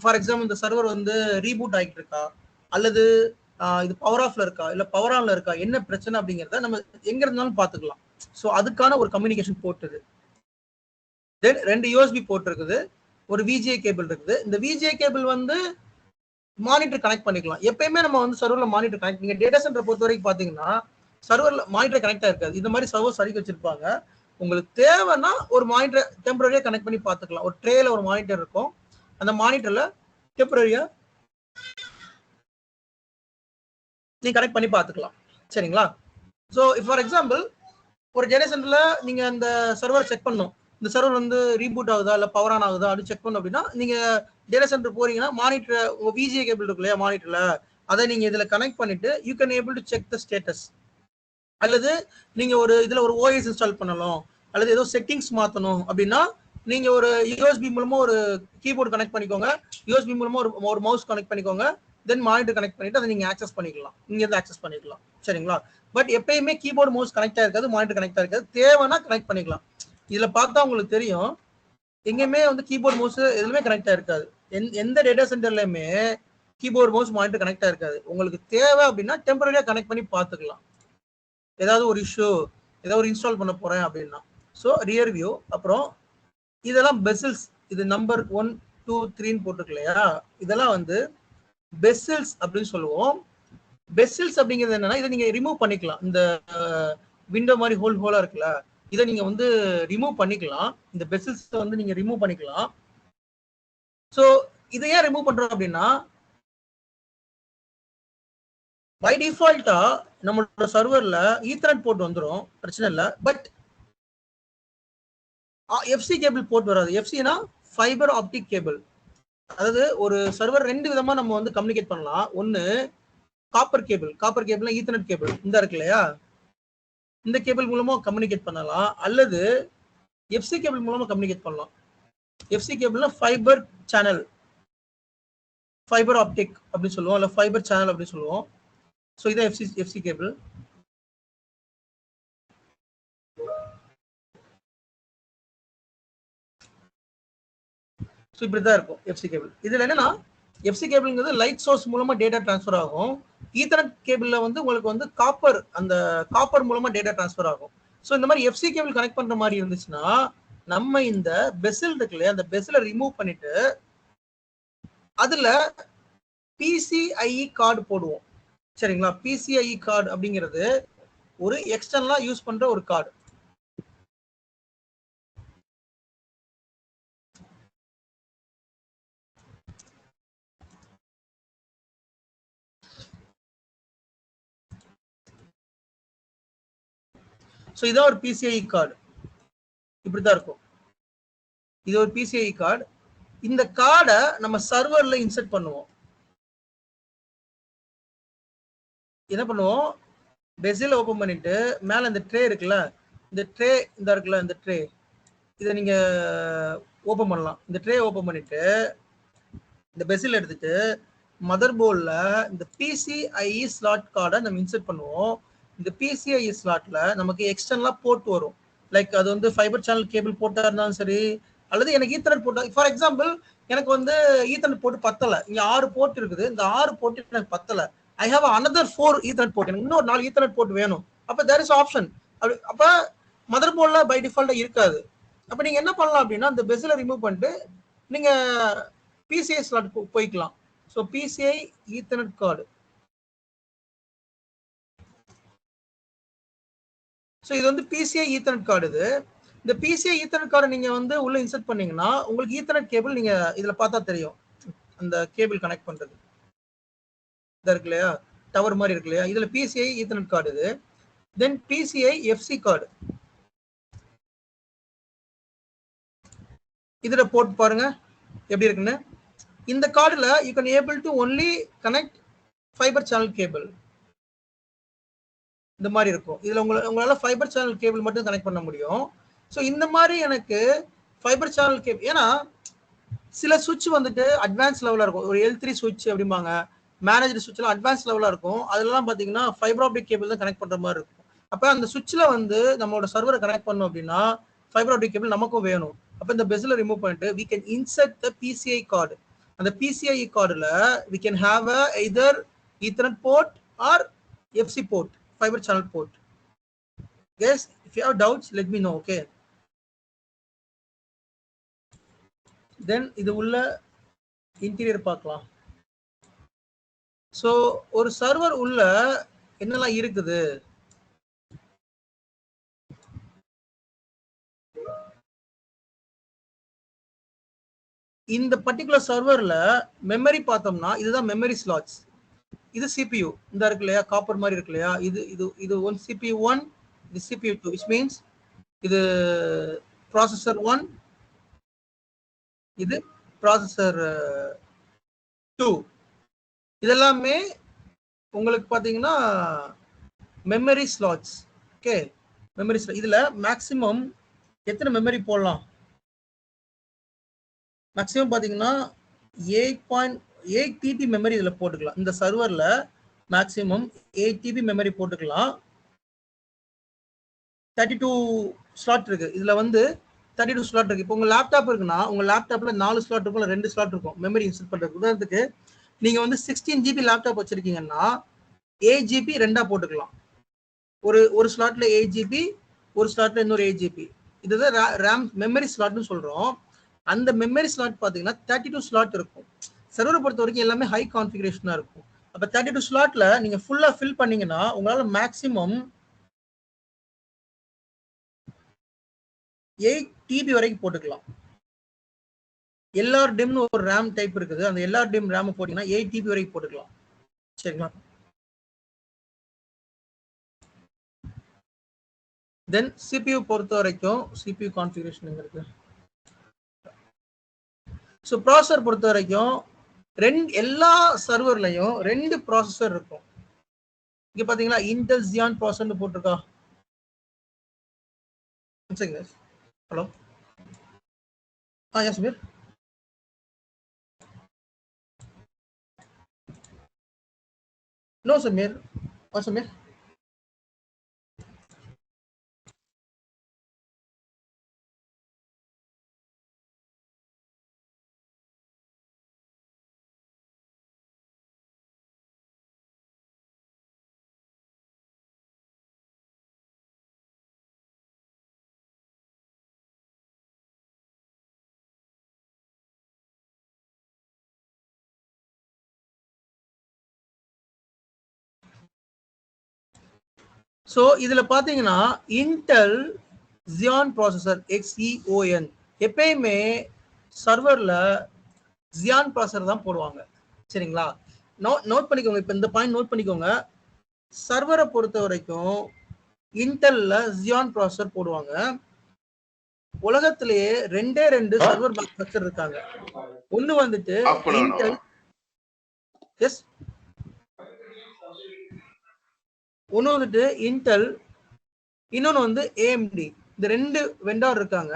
ஃபார் எக்ஸாம்பிள் இந்த சர்வர் வந்து ரீபூட் ஆகிட்டு இருக்கா அல்லது இது பவர் ஆஃப்ல இருக்கா இல்ல பவர் ஆன்ல இருக்கா, என்ன பிரச்சனை அப்படிங்கிறத நம்ம எங்க இருந்தாலும் பாத்துக்கலாம். ஸோ அதுக்கான ஒரு கம்யூனிகேஷன் போர்ட் இது. தென் 2 USB போர்ட் இருக்குது, ஒரு VGA கேபிள் இருக்குது. இந்த VGA கேபிள் வந்து மானிட்டர் கனெக்ட் பண்ணிக்கலாம். எப்பயுமே நம்ம வந்து சர்வர்ல மானிட்டர் கனெக்ட், நீங்க டேட்டா சென்டர் பொறுத்த வரைக்கும் பாத்தீங்கன்னா சர்வர்ல மானிட்டர் கனெக்ட் ஆயிருக்காது. இந்த மாதிரி சர்வர்ஸ் அடிக்க வச்சிருப்பாங்க. உங்களுக்கு தேவைன்னா ஒரு மானிட்டர் டெம்பரரியா கனெக்ட் பண்ணி பாத்துக்கலாம். ஒரு ட்ரேல ஒரு மானிட்டர் இருக்கும், அந்த மானிட்டர்ல டெம்பரரியா நீங்க கனெக்ட் பண்ணி பாத்துக்கலாம். சரிங்களா? ஸோ ஃபார் எக்ஸாம்பிள் ஒரு டேட்டா சென்டர்ல நீங்க அந்த சர்வர் செக் பண்ணணும், இந்த சர்வர் வந்து ரீபூட் ஆகுதா இல்ல பவர் ஆன் ஆகுதா அப்படி செக் பண்ணணும் அப்படின்னா நீங்க டேட்டா சென்டர் போறீங்கன்னா மானிட்டர், உங்க VGA கேபிள் இருக்கு இல்லையா மானிட்டர்ல, அதை நீங்க இதுல கனெக்ட் பண்ணிட்டு you can able to check the status. அல்லது நீங்க ஒரு இதுல ஒரு ஓஎஸ் இன்ஸ்டால் பண்ணணும் அல்லது ஏதோ செட்டிங்ஸ் மாத்தணும் அப்படின்னா நீங்க ஒரு யூஎஸ்பி மூலமா ஒரு கீபோர்டு கனெக்ட் பண்ணிக்கோங்க, யூஎஸ்பி மூலமா ஒரு மவுஸ் கனெக்ட் பண்ணிக்கோங்க, தென் மானிட்டர் கனெக்ட் பண்ணிட்டு அதை நீங்க ஆக்சஸ் பண்ணிக்கலாம், இங்க இருந்து ஆக்சஸ் பண்ணிக்கலாம். சரிங்களா? பட் எப்பயுமே கீபோர்டு மவுஸ் கனெக்ட் ஆயிருக்காது, மானிட்டர் கனெக்ட் ஆயிருக்காது. தேவைன்னா கனெக்ட் பண்ணிக்கலாம். இதுல பார்த்தா உங்களுக்கு தெரியும், எங்கேயுமே வந்து கீபோர்டு மவுஸ் எதுவுமே கனெக்ட் ஆயிருக்காது. எந்த டேட்டா சென்டர்லயுமே கீபோர்டு மவுஸ் மானிட்டர் கனெக்ட் ஆயிருக்காது. உங்களுக்கு தேவை அப்படின்னா டெம்பரரியா கனெக்ட் பண்ணி பார்த்துக்கலாம். ஏதாவது ஒரு இஷ்யூ, ஏதாவது ஒரு இன்ஸ்டால் பண்ண போறேன் அப்படின்னா. So rear view. அப்புறம் இதெல்லாம் பெசில்ஸ். இது நம்பர் 1 2 3 போட்டிருக்கு இல்லையா, இதெல்லாம் வந்து பெசில்ஸ் அப்படின்னு சொல்லுவோம். பெசில்ஸ் அப்படிங்கிறது என்னன்னா, இதை நீங்க ரிமூவ் பண்ணிக்கலாம். இந்த விண்டோ மாதிரி ஹோலா இருக்குல்ல, இதை நீங்க வந்து ரிமூவ் பண்ணிக்கலாம். இந்த பெசில்ஸ் வந்து நீங்க ரிமூவ் பண்ணிக்கலாம். ஸோ இதை ஏன் ரிமூவ் பண்றோம் அப்படின்னா, பை டிஃபால்ட்டா நம்மளோட சர்வர்ல ஈத்தர்நெட் போர்ட் வந்துடும், பிரச்சனை இல்லை. பட் எஃப்சி கேபிள் போர்ட் வராது. எஃப்சினா ஃபைபர் ஆப்டிக் கேபிள். அதாவது ஒரு சர்வர் ரெண்டு விதமா நம்ம வந்து கம்யூனிகேட் பண்ணலாம். ஒன்னு காப்பர் கேபிள். காப்பர் கேபிள்னா ஈத்தர்நெட் கேபிள் இந்த இருக்கு இல்லையா, இந்த கேபிள் மூலமா கம்யூனிகேட் பண்ணலாம். அல்லது எஃப்சி கேபிள் மூலமா கம்யூனிகேட் பண்ணலாம். எஃப்சி கேபிள்னா ஃபைபர் சேனல், ஃபைபர் ஆப்டிக் அப்படின்னு சொல்லுவோம், இல்ல ஃபைபர் சேனல் அப்படின்னு சொல்லுவோம். ஸோ இதான் எஃப்சி கேபிள். ஸோ இப்படிதான் இருக்கும் எஃப்சி கேபிள். இதுல என்னன்னா, எஃப்சி கேபிள்ங்கிறது லைட் சோர்ஸ் மூலமா டேட்டா டிரான்ஸ்ஃபர் ஆகும். ஈத்தர்நெட் கேபிள்ல வந்து உங்களுக்கு வந்து காப்பர், அந்த காப்பர் மூலமா டேட்டா டிரான்ஸ்ஃபர் ஆகும். ஸோ இந்த மாதிரி எஃப்சி கேபிள் கனெக்ட் பண்ற மாதிரி இருந்துச்சுன்னா, நம்ம இந்த பெசில் இருக்கு இல்லையா, அந்த பெசிலை ரிமூவ் பண்ணிட்டு அதுல பிசிஐஇ கார்டு போடுவோம். சரிங்களா? பிசிஐஇ கார்டு அப்படிங்கிறது ஒரு எக்ஸ்டர்னலா யூஸ் பண்ற ஒரு கார்டு. ஸோ இதான் ஒரு பிசிஐ கார்டு. இப்படிதான் இருக்கும். இது ஒரு பிசிஐ கார்டு. இந்த கார்டை நம்ம சர்வர்ல இன்சர்ட் பண்ணுவோம். என்ன பண்ணுவோம், பெசில் ஓபன் பண்ணிட்டு மேல இந்த ட்ரே இருக்குல்ல, இந்த ட்ரே இந்த இருக்குல்ல, இந்த ட்ரே இதை நீங்க ஓபன் பண்ணலாம். இந்த ட்ரே ஓபன் பண்ணிட்டு இந்த பெசில் எடுத்துட்டு மதர் போர்ட்ல இந்த பிசிஐஇ ஸ்லாட் கார்டை நம்ம இன்சர்ட் பண்ணுவோம். இந்த பிசிஐஇ ஸ்லாட்ல நமக்கு எக்ஸ்டர்னலா போர்ட் வரும். லைக் அது வந்து ஃபைபர் சேனல் கேபிள் போர்ட்டா இருந்தாலும் சரி, அல்லது எனக்கு ஈத்தர்நெட் போர்ட். ஃபார் எக்ஸாம்பிள், எனக்கு வந்து ஈத்தர்நெட் போர்ட் பத்தல, இங்க 6 போர்ட் இருக்குது, இந்த 6 போர்ட் எனக்கு பத்தல, I have another 4 ethernet board, எனக்கு இன்னொரு 4 ஈத்தர்நெட் போர்ட் வேணும். அப்ப தேர் இஸ் ஆப்ஷன். அப்ப மதர் போர்ட்ல பை டிஃபால்ட்டா இருக்காது. அப்ப நீங்க என்ன பண்ணலாம் அப்படின்னா, இந்த பெசில ரிமூவ் பண்ணிட்டு நீங்க பிசிஐ ஸ்லாட் போய்க்கலாம். So PCI ethernet card. So இது வந்து பிசிஐ ஈத்தர்நெட் கார்டு. இது இந்த பிசிஐ ஈத்தர்நெட் கார்டு நீங்க வந்து உள்ள இன்சர்ட் பண்ணீங்கன்னா உங்களுக்கு ஈத்தர்நெட் கேபிள் நீங்க இதுல பார்த்தா தெரியும். அந்த கேபிள் கனெக்ட் பண்றது இதா இருக்கு இல்லையா, டவர் மாதிரி இருக்கு இல்லையா, இதுல பிசிஐ ஈத்தர்நெட் கார்டு. இது தென் பிசிஐ எஃப்சி கார்டு. இதுல போட்டு பாருங்க எப்படி இருக்குன்னு. இந்த கார்டுல you can able to only connect fibre channel cable. இந்த மாதிரி இருக்கும். இதுல உங்களால ஃபைபர் சேனல் கேபிள் மட்டும் கனெக்ட் பண்ண முடியும். ஸோ இந்த மாதிரி எனக்கு ஃபைபர் சேனல் கேபிள், ஏன்னா சில சுவிட்ச் வந்துட்டு அட்வான்ஸ் லெவலா இருக்கும். ஒரு L3 சுவிட்ச் அப்படிம்பாங்க, மேனேஜர் சுவிட்ச்லாம் அட்வான்ஸ் லெவலா இருக்கும். அதெல்லாம் பாத்தீங்கன்னா ஃபைபர் ஆப்டிக் கேபிள் தான் கனெக்ட் பண்ற மாதிரி இருக்கும். அப்ப அந்த சுவிட்ச்ல வந்து நம்மளோட சர்வரை கனெக்ட் பண்ணோம் அப்படின்னா ஃபைபர் ஆப்டிக் கேபிள் நமக்கும் வேணும். அப்ப இந்த பெசில ரிமூவ் பண்ணிட்டு we can insert the PCI card. அந்த PCI கார்டுல we can have a either Ethernet port or FC port, fiber channel port. Guys, if you have doubts, let me know, okay? Then இது உள்ள interior பார்க்கலாம். So ஒரு server உள்ள என்னெல்லாம் இருக்குது, இந்த பர்டிகுலர் சர்வர்ல மெமரி பார்த்தோம்னா இதுதான் மெமரி ஸ்லாட்ஸ். இது CPU இந்த இருக்கு இல்லையா, காப்பர் மாதிரி இருக்கு இல்லையா, இது இது இது ஒன் CPU 1, இது CPU 2, which means இது ப்ராசஸர் 1, இது ப்ராசஸர் 2. இதெல்லாமே உங்களுக்கு பாத்தீங்கன்னா மெமரி ஸ்லாட்ஸ். ஓகே மெமரி இதுல மேக்ஸிமம் எத்தனை மெமரி போடலாம்? மேக்ஸிமம் பாத்தீங்கன்னா 8.8 TB மெமரி இதுல போட்டுக்கலாம். இந்த சர்வர்ல மேக்ஸிமம் 8 TB மெமரி போட்டுக்கலாம். 32 ஸ்லாட் இருக்கு. இதுல வந்து 32 ஸ்லாட் இருக்கு. இப்போ உங்க லேப்டாப் இருக்குன்னா உங்க லேப்டாப்ல 4 ஸ்லாட் இருக்கும், 2 ஸ்லாட் இருக்கும் மெமரி இன்ஸ்டால் பண்றதுக்கு. உதாரணத்துக்கு நீங்க வந்து 16 GB லேப்டாப் வச்சிருக்கீங்கன்னா 8 GB ரெண்டா போட்டுக்கலாம். ஒரு ஸ்லாட்ல 8 GB, ஒரு ஸ்லாட்ல இன்னொரு 8 GB. இதுதான் ரேம் மெமரி ஸ்லாட்னு சொல்றோம். அந்த மெமரி ஸ்லாட் பாத்தீங்கன்னா 32 ஸ்லாட் இருக்கும். சர்வரை பொறுத்த வரைக்கும் எல்லாமே ஹை கான்ஃபிகரேஷனா இருக்கும். அப்ப 32 ஸ்லாட்ல நீங்க ஃபுல்லா ஃபில் பண்ணீங்கன்னா உங்களால மேக்ஸிமம் 8 TB வரைக்கும் போட்டுக்கலாம். LRDIMனு ஒரு ரேம் டைப் இருக்குது. அந்த LRDIM ரேம் போட்டீங்கன்னா 8 TB வரைக்கும் போட்டுக்கலாம். சரிங்களா? தென் CPU பொறுத்த வரைக்கும் CPU கான்ஃபிகரேஷன் எங்க இருக்கு? ஸோ ப்ராசஸர் பொறுத்த வரைக்கும் எல்லா சர்வர்லையும் 2 ப்ராசஸர் இருக்கும். இங்க பாத்தீங்களா இன்டெல் Xeon ப்ராசஸர்னு போட்டிருக்கா? Hello Sameer. No Sameer. Sameer so இதுல பாத்தீங்கன்னா இன்டெல் Xeon ப்ராசஸர் XEON எப்பயுமே சர்வர்ல Xeon ப்ராசஸர் தான் போடுவாங்க. சரிங்களா? நோட் பண்ணிக்கோங்க. இப்ப இந்த பாயிண்ட் நோட் பண்ணிக்கோங்க. சர்வரை பொறுத்த வரைக்கும் இன்டெல்ல Xeon ப்ராசஸர் போடுவாங்க. உலகத்திலேயே 2 சர்வர் மேனுஃபேக்சர் இருக்காங்க. ஒன்னு வந்துட்டு இன்டெல், எஸ், ஒன்னு வந்துட்டு இன்டெல், இன்னொன்னு வந்து AMD. இந்த 2 வெண்டார் இருக்காங்க.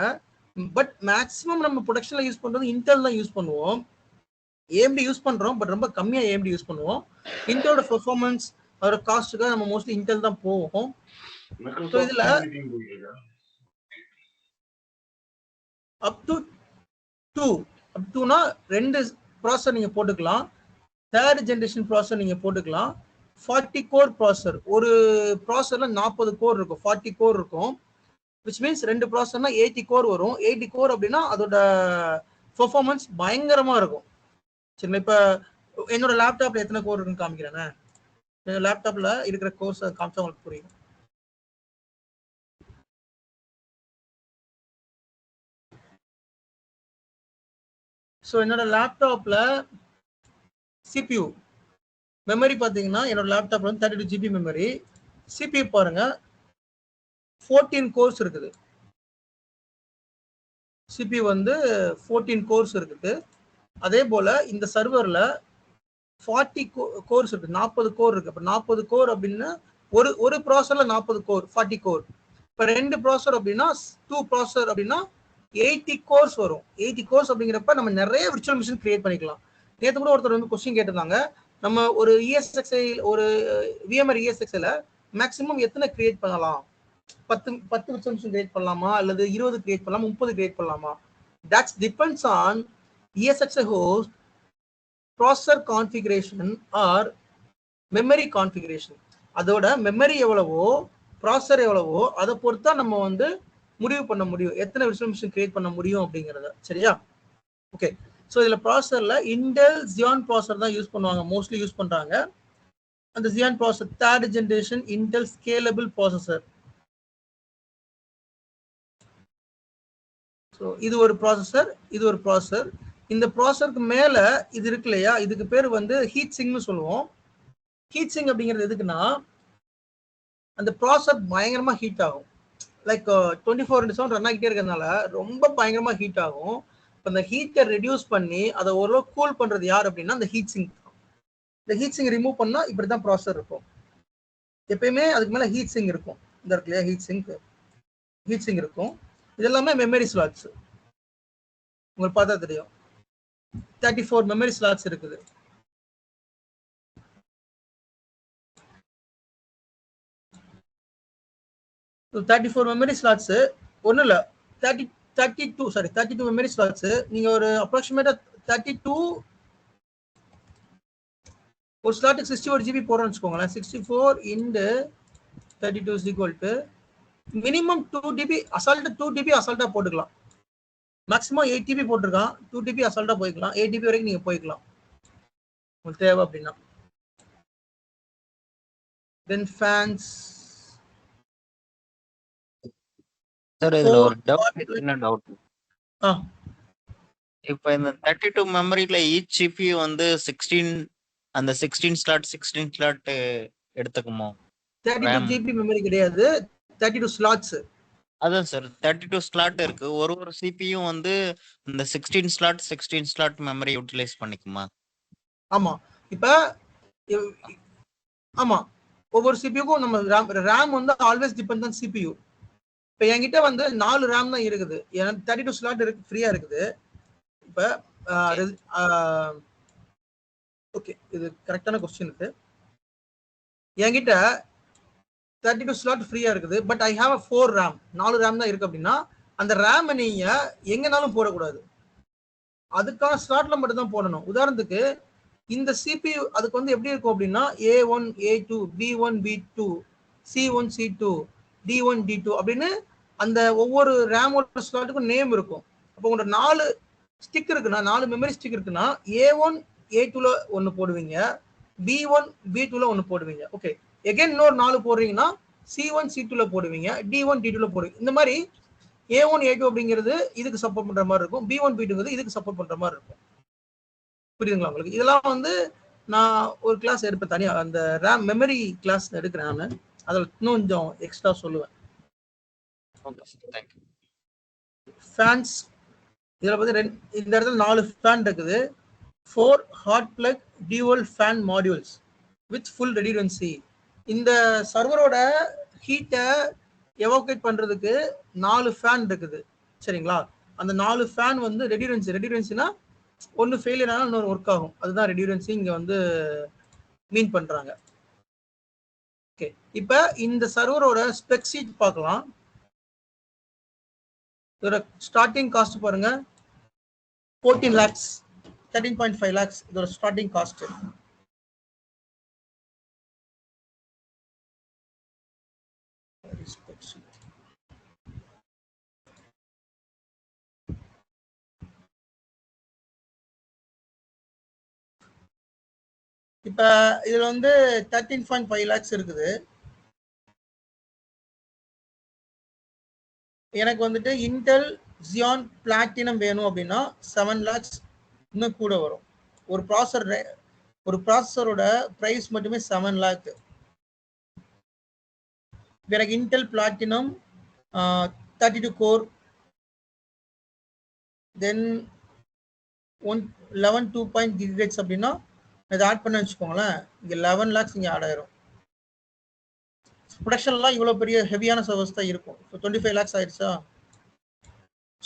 பட் மேக்ஸிமம் நம்ம ப்ரொடக்ஷன்ல யூஸ் பண்றது இன்டெல் தான் யூஸ் பண்ணுவோம். AMD யூஸ் பண்றோம், பட் ரொம்ப கம்மியா AMD யூஸ் பண்ணுவோம். இன்டெலோட பெர்ஃபார்மன்ஸ் அதோட காஸ்ட்டுக்காக நம்ம மோஸ்ட்லி இன்டெல் தான் போவோம். ஸோ இதுல அப் டுனா 2 ப்ராசஸர் நீங்க போட்டுக்கலாம். 3rd ஜெனரேஷன் ப்ராசஸர் நீங்க போட்டுக்கலாம். 40 கோர் ப்ராசஸர். ஒரு ப்ராசஸர்ல 40 கோர் இருக்கும், 40 கோர் இருக்கும். விச் மீன்ஸ் 2 ப்ராசஸர்னா 80 கோர் வரும். 80 கோர் அப்படின்னா அதோட பெர்ஃபார்மன்ஸ் பயங்கரமா இருக்கும். சரி, இப்ப என்னோட லேப்டாப்ல எத்தனை கோர் இருக்குன்னு காமிக்கிறேன். லேப்டாப்ல இருக்கிற கோர்ஸ் காமிச்சா உங்களுக்கு புரியும். ஸோ என்னோட லேப்டாப்ல CPU மெமரி பாத்தீங்கன்னா என்னோட லேப்டாப்ல வந்து 32 GB மெமரி. CPU பாருங்க 14 கோர்ஸ் இருக்குது. CPU வந்து 14 கோர்ஸ் இருக்குது. அதே போல இந்த சர்வர்ல 40 கோர்ஸ் இருக்கு, 40 கோர் இருக்கு. அப்ப 40 கோர் அப்படின்னா ஒரு ப்ராசஸர்ல 40 கோர், 40 கோர். இப்ப 2 ப்ராசஸர் அப்படின்னா 2 ப்ராசஸர் அப்படின்னா 80 கோர்ஸ் வரும். 80 கோர்ஸ் அப்படிங்கிறப்ப நம்ம நிறைய விர்ச்சுவல் மிஷின் கிரியேட் பண்ணிக்கலாம். நேற்று கூட ஒருத்தர் வந்து கொஸ்டின் கேட்டிருந்தாங்க, நம்ம ஒரு ESXi ஒரு VMware ESXiல மேக்ஸிமம் எத்தனை கிரியேட் பண்ணலாம்? 10 விர்ச்சுவல் மிஷின் கிரியேட் பண்ணலாமா, அல்லது 20 கிரியேட் பண்ணலாமா, 30 கிரியேட் பண்ணலாமா? That's depends on ESXi host, processor configuration or memory configuration. அதோட மெமரி எவ்வளவோ ப்ராசஸர் எவ்வளவோ அதை பொறுத்தா நம்ம வந்து முடிவு பண்ண முடியும் எத்தனை விர்ச்சுவல் மிஷின் கிரியேட் பண்ண முடியும் அப்படிங்கறத. சரியா? ஓகே. ஸோ இதுல ப்ராசஸர்ல இன்டெல் Xeon ப்ராசஸர் தான் யூஸ் பண்ணுவாங்க, மோஸ்ட்லி யூஸ் பண்றாங்க. அந்த Xeon processor 3rd generation Intel scalable processor. So இது ஒரு ப்ராசஸர், இது ஒரு ப்ராசஸர். இந்த ப்ராசஸருக்கு மேல இது இருக்கு இல்லையா, இதுக்கு பேர் வந்து ஹீட் சிங்க்னு சொல்லுவோம். ஹீட் சிங்க் அப்படிங்கிறது எதுக்குன்னா அந்த ப்ராசஸர் பயங்கரமா ஹீட் ஆகும். லைக் 24/7 ரன் ஆகிட்டே இருக்கிறதுனால ரொம்ப பயங்கரமா ஹீட் ஆகும். அந்த ஹீட்டை ரெடியூஸ் பண்ணி அதை ஓரளவு கூல் பண்றது யார் அப்படின்னா அந்த ஹீட் சிங்க். இந்த ஹீட் சிங் ரிமூவ் பண்ணா இப்படிதான் ப்ராசஸர் இருக்கும். எப்பயுமே அதுக்கு மேல ஹீட் சிங் இருக்கும். இந்த இருக்குல்லையா ஹீட் சிங்க் இருக்கும். இது எல்லாமே மெமரி ஸ்லாட்ஸ். உங்களுக்கு பார்த்தா தெரியும் 34 மெமரி ஸ்லாட்ஸ் இருக்குது. So 34 மெமரி ஸ்லாட்ஸ் ஒன்றும் இல்லை, 32 மெமரி ஸ்லாட்ஸ். நீங்கள் ஒரு அப்ராக்சிமேட்டாக 32 ஒரு ஸ்லாட்டுக்கு 64 GB போடுறோம்னு வச்சுக்கோங்களேன். 64 into 32 is equal to minimum 2 GB அசால்ட்டாக 2 GB அசால்ட்டாக போட்டுக்கலாம். மேக்ஸிமம் 8 GB போட்டிருக்கான், 2 GB அசால்ட்டாக போய்க்கலாம். 8 GB வரைக்கும் நீங்கள் போய்க்கலாம் உங்களுக்கு தேவை அப்படின்னா. தென் ஃபேன்ஸ் சார் இதுல ஒரு டவுட், என்ன டவுட்? இப்போ இந்த 32 மெமரியில ஈச் CPU வந்து 16 அந்த 16 ஸ்லாட் எடுத்துக்குமோ? 32 GB மெமரி கிடையாது, 32 ஸ்லாட்ஸ். அதான் சார் 32 ஸ்லாட் இருக்கு. ஒரு CPU வந்து இந்த 16 ஸ்லாட் மெமரி யூட்டிலைஸ் பண்ணிக்குமா? ஆமா, இப்ப ஆமா ஒவ்வொரு சிபியூக்கும் நம்ம ரேம் வந்து ஆல்வேஸ் டிபெண்ட் ஆன் சிபியூ. இப்போ என்கிட்ட வந்து 4 ரேம் தான் இருக்குது, எனக்கு 32 ஸ்லாட் இருக்கு, ஃப்ரீயா இருக்குது. இப்போ ஓகே, இது கரெக்டான கொஸ்டினுக்கு. என்கிட்ட 32 ஸ்லாட் ஃப்ரீயா இருக்குது, but I have 4 RAM, 4 RAM தான் இருக்கு அப்படின்னா அந்த ரேமை நீங்க எங்கனாலும் போடக்கூடாது, அதுக்கான ஸ்லாட்ல மட்டும் தான் போடணும். உதாரணத்துக்கு இந்த CPU அதுக்கு வந்து எப்படி இருக்கும் அப்படின்னா A1 A2 B1 B2 C1 C2 D1 D2 அப்படின்னு அந்த ஒவ்வொரு ரேமோட ஸ்லாட்டுக்கும் நேம் இருக்கும். அப்போ உங்களோட 4 ஸ்டிக் இருக்குன்னா, 4 மெமரி ஸ்டிக் இருக்குன்னா A1 A2ல ஒன்று போடுவீங்க, B1 B2ல ஒன்று போடுவீங்க. ஓகே, எகைன் இன்னொரு 4 போடுறீங்கன்னா C1 C2ல போடுவீங்க, D1 D2ல போடுவீங்க. இந்த மாதிரி A1 A2 அப்படிங்கிறது இதுக்கு சப்போர்ட் பண்ற மாதிரி இருக்கும், B1 B2ங்கிறது இதுக்கு சப்போர்ட் பண்ற மாதிரி இருக்கும். புரியுதுங்களா உங்களுக்கு? இதெல்லாம் வந்து நான் ஒரு கிளாஸ் எடுப்பேன் தனியா, அந்த ரேம் மெமரி கிளாஸ் எடுக்கிறேன் நான், அதில் இன்னும் கொஞ்சம் எக்ஸ்ட்ரா சொல்லுவேன். ஃபேன்ஸ் இதில் வந்து இந்த இடத்துல 4 ஃபேன் இருக்குது, 4 hot plug dual fan modules with full redundancy. இந்த சர்வரோட ஹீட்டை எவாக்குவேட் பண்றதுக்கு 4 ஃபேன் இருக்குது, சரிங்களா? அந்த 4 ஃபேன் வந்து ரெடியூரன்சினா ஒன்று ஃபெயிலியர் ஆனால் இன்னொரு ஒர்க் ஆகும், அதுதான் ரெடியூரன்சி இங்கே வந்து மீன் பண்ணுறாங்க. ஓகே, இப்போ இந்த சர்வரோட ஸ்பெக் ஷீட் பார்க்கலாம். இதோட ஸ்டார்டிங் காஸ்ட் பாருங்க 14 lakhs, 13.5 lakhs இதோட ஸ்டார்டிங் காஸ்ட். இப்ப இதுல வந்து 13.5 lakhs இருக்குது. எனக்கு வந்துட்டு இன்டெல் Xeon பிளாட்டினம் வேணும் அப்படின்னா 7 lakhs இன்னும் கூட வரும். ஒரு ப்ராசஸரோட பிரைஸ் மட்டுமே 7 lakh. எனக்கு இன்டெல் பிளாட்டினம் 32 கோர் தென் 11 2.0 GHz அப்படின்னா இதை ஆட் பண்ண வச்சுக்கோங்களேன், இங்கே 11 lakhs இங்கே ஆட் ஆயிரும். ப்ரொடக்ஷன்லாம் இவ்வளோ பெரிய ஹெவியான சர்வர்ஸ் தான் இருக்கும். இப்போ 25 lakhs ஆயிடுச்சா?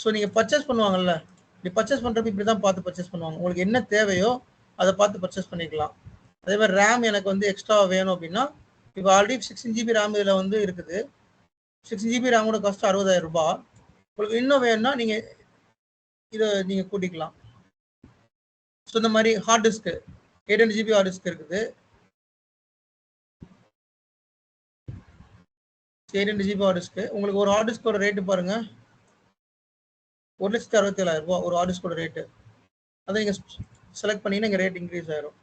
ஸோ நீங்கள் பர்ச்சேஸ் பண்ணுவாங்கல்ல, இப்படி பர்ச்சேஸ் பண்ணுறப்ப இப்படி தான் பார்த்து பர்ச்சேஸ் பண்ணுவாங்க. உங்களுக்கு என்ன தேவையோ அதை பார்த்து பர்ச்சேஸ் பண்ணிக்கலாம். அதே மாதிரி ரேம் எனக்கு வந்து எக்ஸ்ட்ரா வேணும் அப்படின்னா, இப்போ ஆல்ரெடி 16 GB ரேம் இதில் வந்து இருக்குது. 16 GB ரேமோட காஸ்ட் 60,000 ரூபாய். உங்களுக்கு இன்னும் வேணும்னா நீங்கள் இதை நீங்கள் கூட்டிக்கலாம். ஸோ இந்த மாதிரி hard disk 800 GB hard disk இருக்குது. 800 GB ஹார்ட் டிஸ்க்கு உங்களுக்கு ஒரு ஹார்ட் டிஸ்கோட ரேட்டு பாருங்க 1,67,000 ரூபாய் ஒரு ஹார்ட் டிஸ்கோட ரேட்டு. அதை நீங்கள் செலக்ட் பண்ணீங்கன்னா இங்கே ரேட் இன்க்ரீஸ் ஆயிரும்.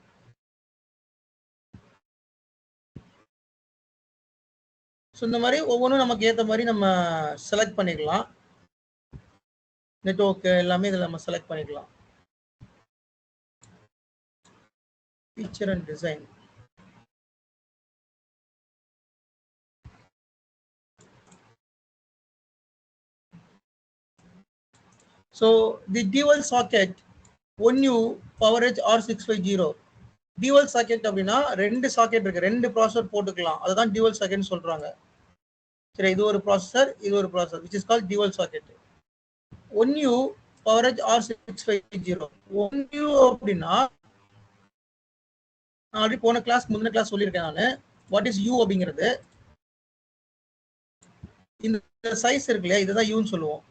ஸோ இந்த மாதிரி ஒவ்வொன்றும் நமக்கு ஏற்ற மாதிரி நம்ம செலக்ட் பண்ணிக்கலாம். நெட்வொர்க் எல்லாமே இதில் நம்ம செலக்ட் பண்ணிக்கலாம். Feature and design. So the dual socket 1U PowerEdge R650 dual socket அப்படின்னா 2 சாக்கெட் இருக்கு, 2 ப்ராசஸர் போட்டுக்கலாம், அதுதான் dual socket சொல்றாங்க. சரி, இது ஒரு ப்ராசஸர், இது ஒரு processor which is called dual socket. 1U PowerEdge R650. 1U அப்படின்னா நான் ஆல்ரெடி போன கிளாஸ் முந்தின கிளாஸ் சொல்லியிருக்கேன் நான். வாட் இஸ் யூ அப்படிங்கிறது, இந்த சைஸ் இருக்கு இல்லையா, இதுதான் யூன்னு சொல்லுவோம்.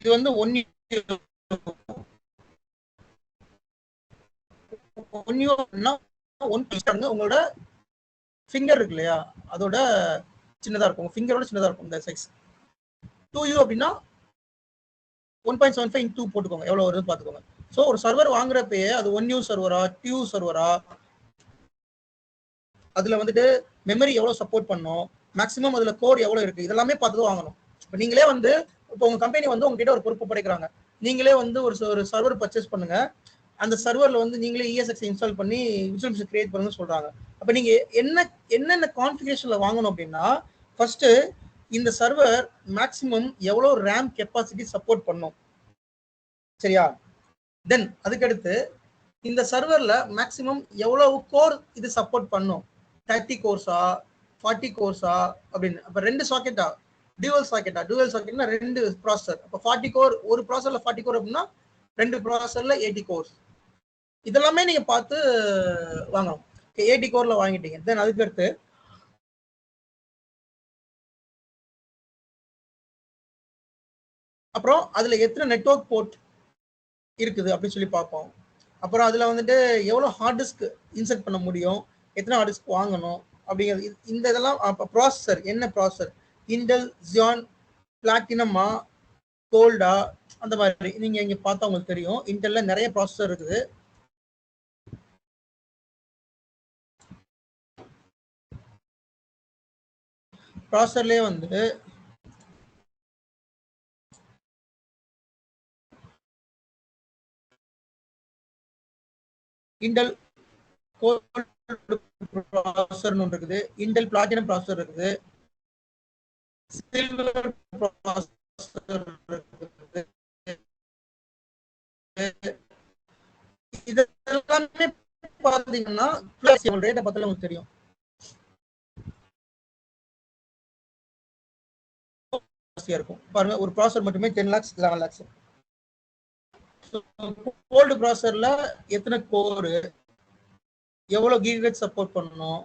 இது வந்து 1U உங்களோட ஃபிங்கர் இருக்கு இல்லையா, அதோட சின்னதா இருக்கும், ஃபிங்கரோட சின்னதா இருக்கும் இந்த சைஸ். 2U அப்படின்னா 1.75 2 போட்டுக்கோங்க, எவ்வளவு வருதுன்னு பாத்துக்கோங்க. ஸோ ஒரு சர்வர் வாங்குறப்பயே அது 1U சர்வரா 2U சர்வரா, அதுல வந்துட்டு மெமரி எவ்வளவு சப்போர்ட் பண்ணும், மேக்ஸிமம் அதுல கோர் எவ்வளவு இருக்கு, இதெல்லாமே பார்த்து வாங்கணும். இப்போ நீங்களே வந்து இப்போ உங்க கம்பெனி வந்து உங்ககிட்ட ஒரு பொறுப்பு படைக்கிறாங்க, நீங்களே வந்து ஒரு சர்வர் பர்ச்சேஸ் பண்ணுங்க, அந்த சர்வர்ல வந்து நீங்களே ESX இன்ஸ்டால் பண்ணி விர்ச்சுவல் மிஷின் கிரியேட் பண்ணுன்னு சொல்றாங்க. அப்ப நீங்க என்னென்ன கான்ஃபிகரேஷன்ல வாங்கணும் அப்படின்னா, ஃபர்ஸ்ட் இந்த சர்வர் மேக்ஸிமம் எவ்வளவு ரேம் கெப்பாசிட்டி சப்போர்ட் பண்ணும், சரியா? தென் அதுக்கடுத்து இந்த சர்வர்ல மேக்ஸிமம் எவ்வளவு கோர் இது சப்போர்ட் பண்ணும், 30 கோர்ஸா 40 கோர்ஸா அப்படின்னு. அப்ப 2 சாக்கெட்டா, டியூவல் சாக்கெட்னா 2 ப்ராசஸர். அப்ப 40 கோர், ஒரு ப்ராசஸர்ல 40 கோர் அப்படின்னா 2 ப்ராசஸர்ல 80 கோர்ஸ். இதெல்லாமே நீங்க பார்த்து வாங்கணும். 80 கோர்ல வாங்கிட்டீங்க. தென் அதுக்கடுத்து அப்புறம் அதுல எத்தனை நெட்வொர்க் போர்ட் இருக்குது அப்படின்னு சொல்லி பார்ப்போம். அப்புறம் அதுல வந்துட்டு எவ்வளவு ஹார்ட் டிஸ்க் இன்சர்ட் பண்ண முடியும், எத்தனை ஹார்ட் டிஸ்க் வாங்கணும் அப்படிங்கிறது. இந்த இதெல்லாம் ப்ராசஸர், என்ன ப்ராசஸர், இன்டெல் Xeon பிளாட்டினமா கோல்டா, அந்த மாதிரி நீங்க இங்க பார்த்தா உங்களுக்கு தெரியும். இன்டெல்ல நிறைய ப்ராசஸர் இருக்குது. ப்ராசஸர்லயே வந்து இன்டெல் கோல்ட் ப்ராசஸர் ஒன்று இருக்குது, இன்டெல் பிளாட்டினம் ப்ராசஸர் இருக்குது, சில்வர் ப்ராசஸர் இருக்குது. இதெல்லாமே பாத்தீங்கன்னா ரேட்டை பார்த்தாலே உங்களுக்கு தெரியும். இருக்கும் பாருங்க, ஒரு ப்ராசஸர் மட்டுமே 10 lakhs 11 lakhs. கோல்டு ப்ராசஸர்ல எத்தனை கோர், எவ்வளவு கிகாஹெர்ட்ஸ் சப்போர்ட் பண்ணணும்,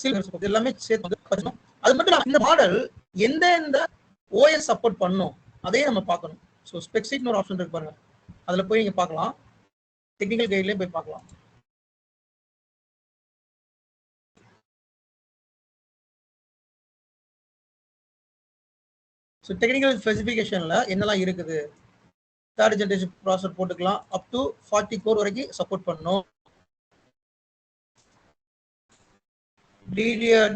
சில்வர் எல்லாமே சேர்த்து பண்ணணும். அது மட்டும் இல்லாம இந்த மாடல் எந்த OS சப்போர்ட் பண்ணும் அதையும் நம்ம பார்க்கணும். ஸோ ஸ்பெசிஃபிக்னு ஒரு ஆப்ஷன் இருக்கு பாருங்க, அதுல போய் நீங்க பார்க்கலாம், டெக்னிக்கல் கைட்லயே போய் பார்க்கலாம். ஸோ டெக்னிக்கல் ஸ்பெசிஃபிகேஷன்ல என்னெல்லாம் இருக்குது, 3rd ஜெனரேஷன் ப்ராசஸர் போட்டுக்கலாம், அப் டு 40 கோர் வரைக்கும் சப்போர்ட் பண்ணணும். DDR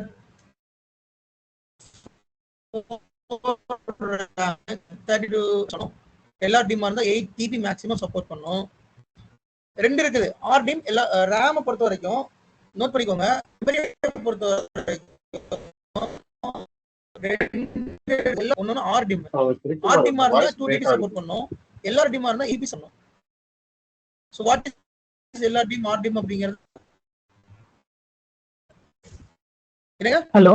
32 LRDIMM இருந்தா 8 TB மேக்ஸிமம் சப்போர்ட் பண்ணும். 2 இருக்குது RDIMM. எல்லா RAM பொறுத்த வரைக்கும் நோட் பண்ணிக்கோங்க, பொறுத்த வரைக்கும் ஒன்னு RDIMM இருந்தா 2 TB சப்போர்ட் பண்ணும், LRDIMM இருந்தா 8 பண்ணும். So what is LRDIMM RDIMM அப்படிங்கிறது என்னங்க? ஹலோ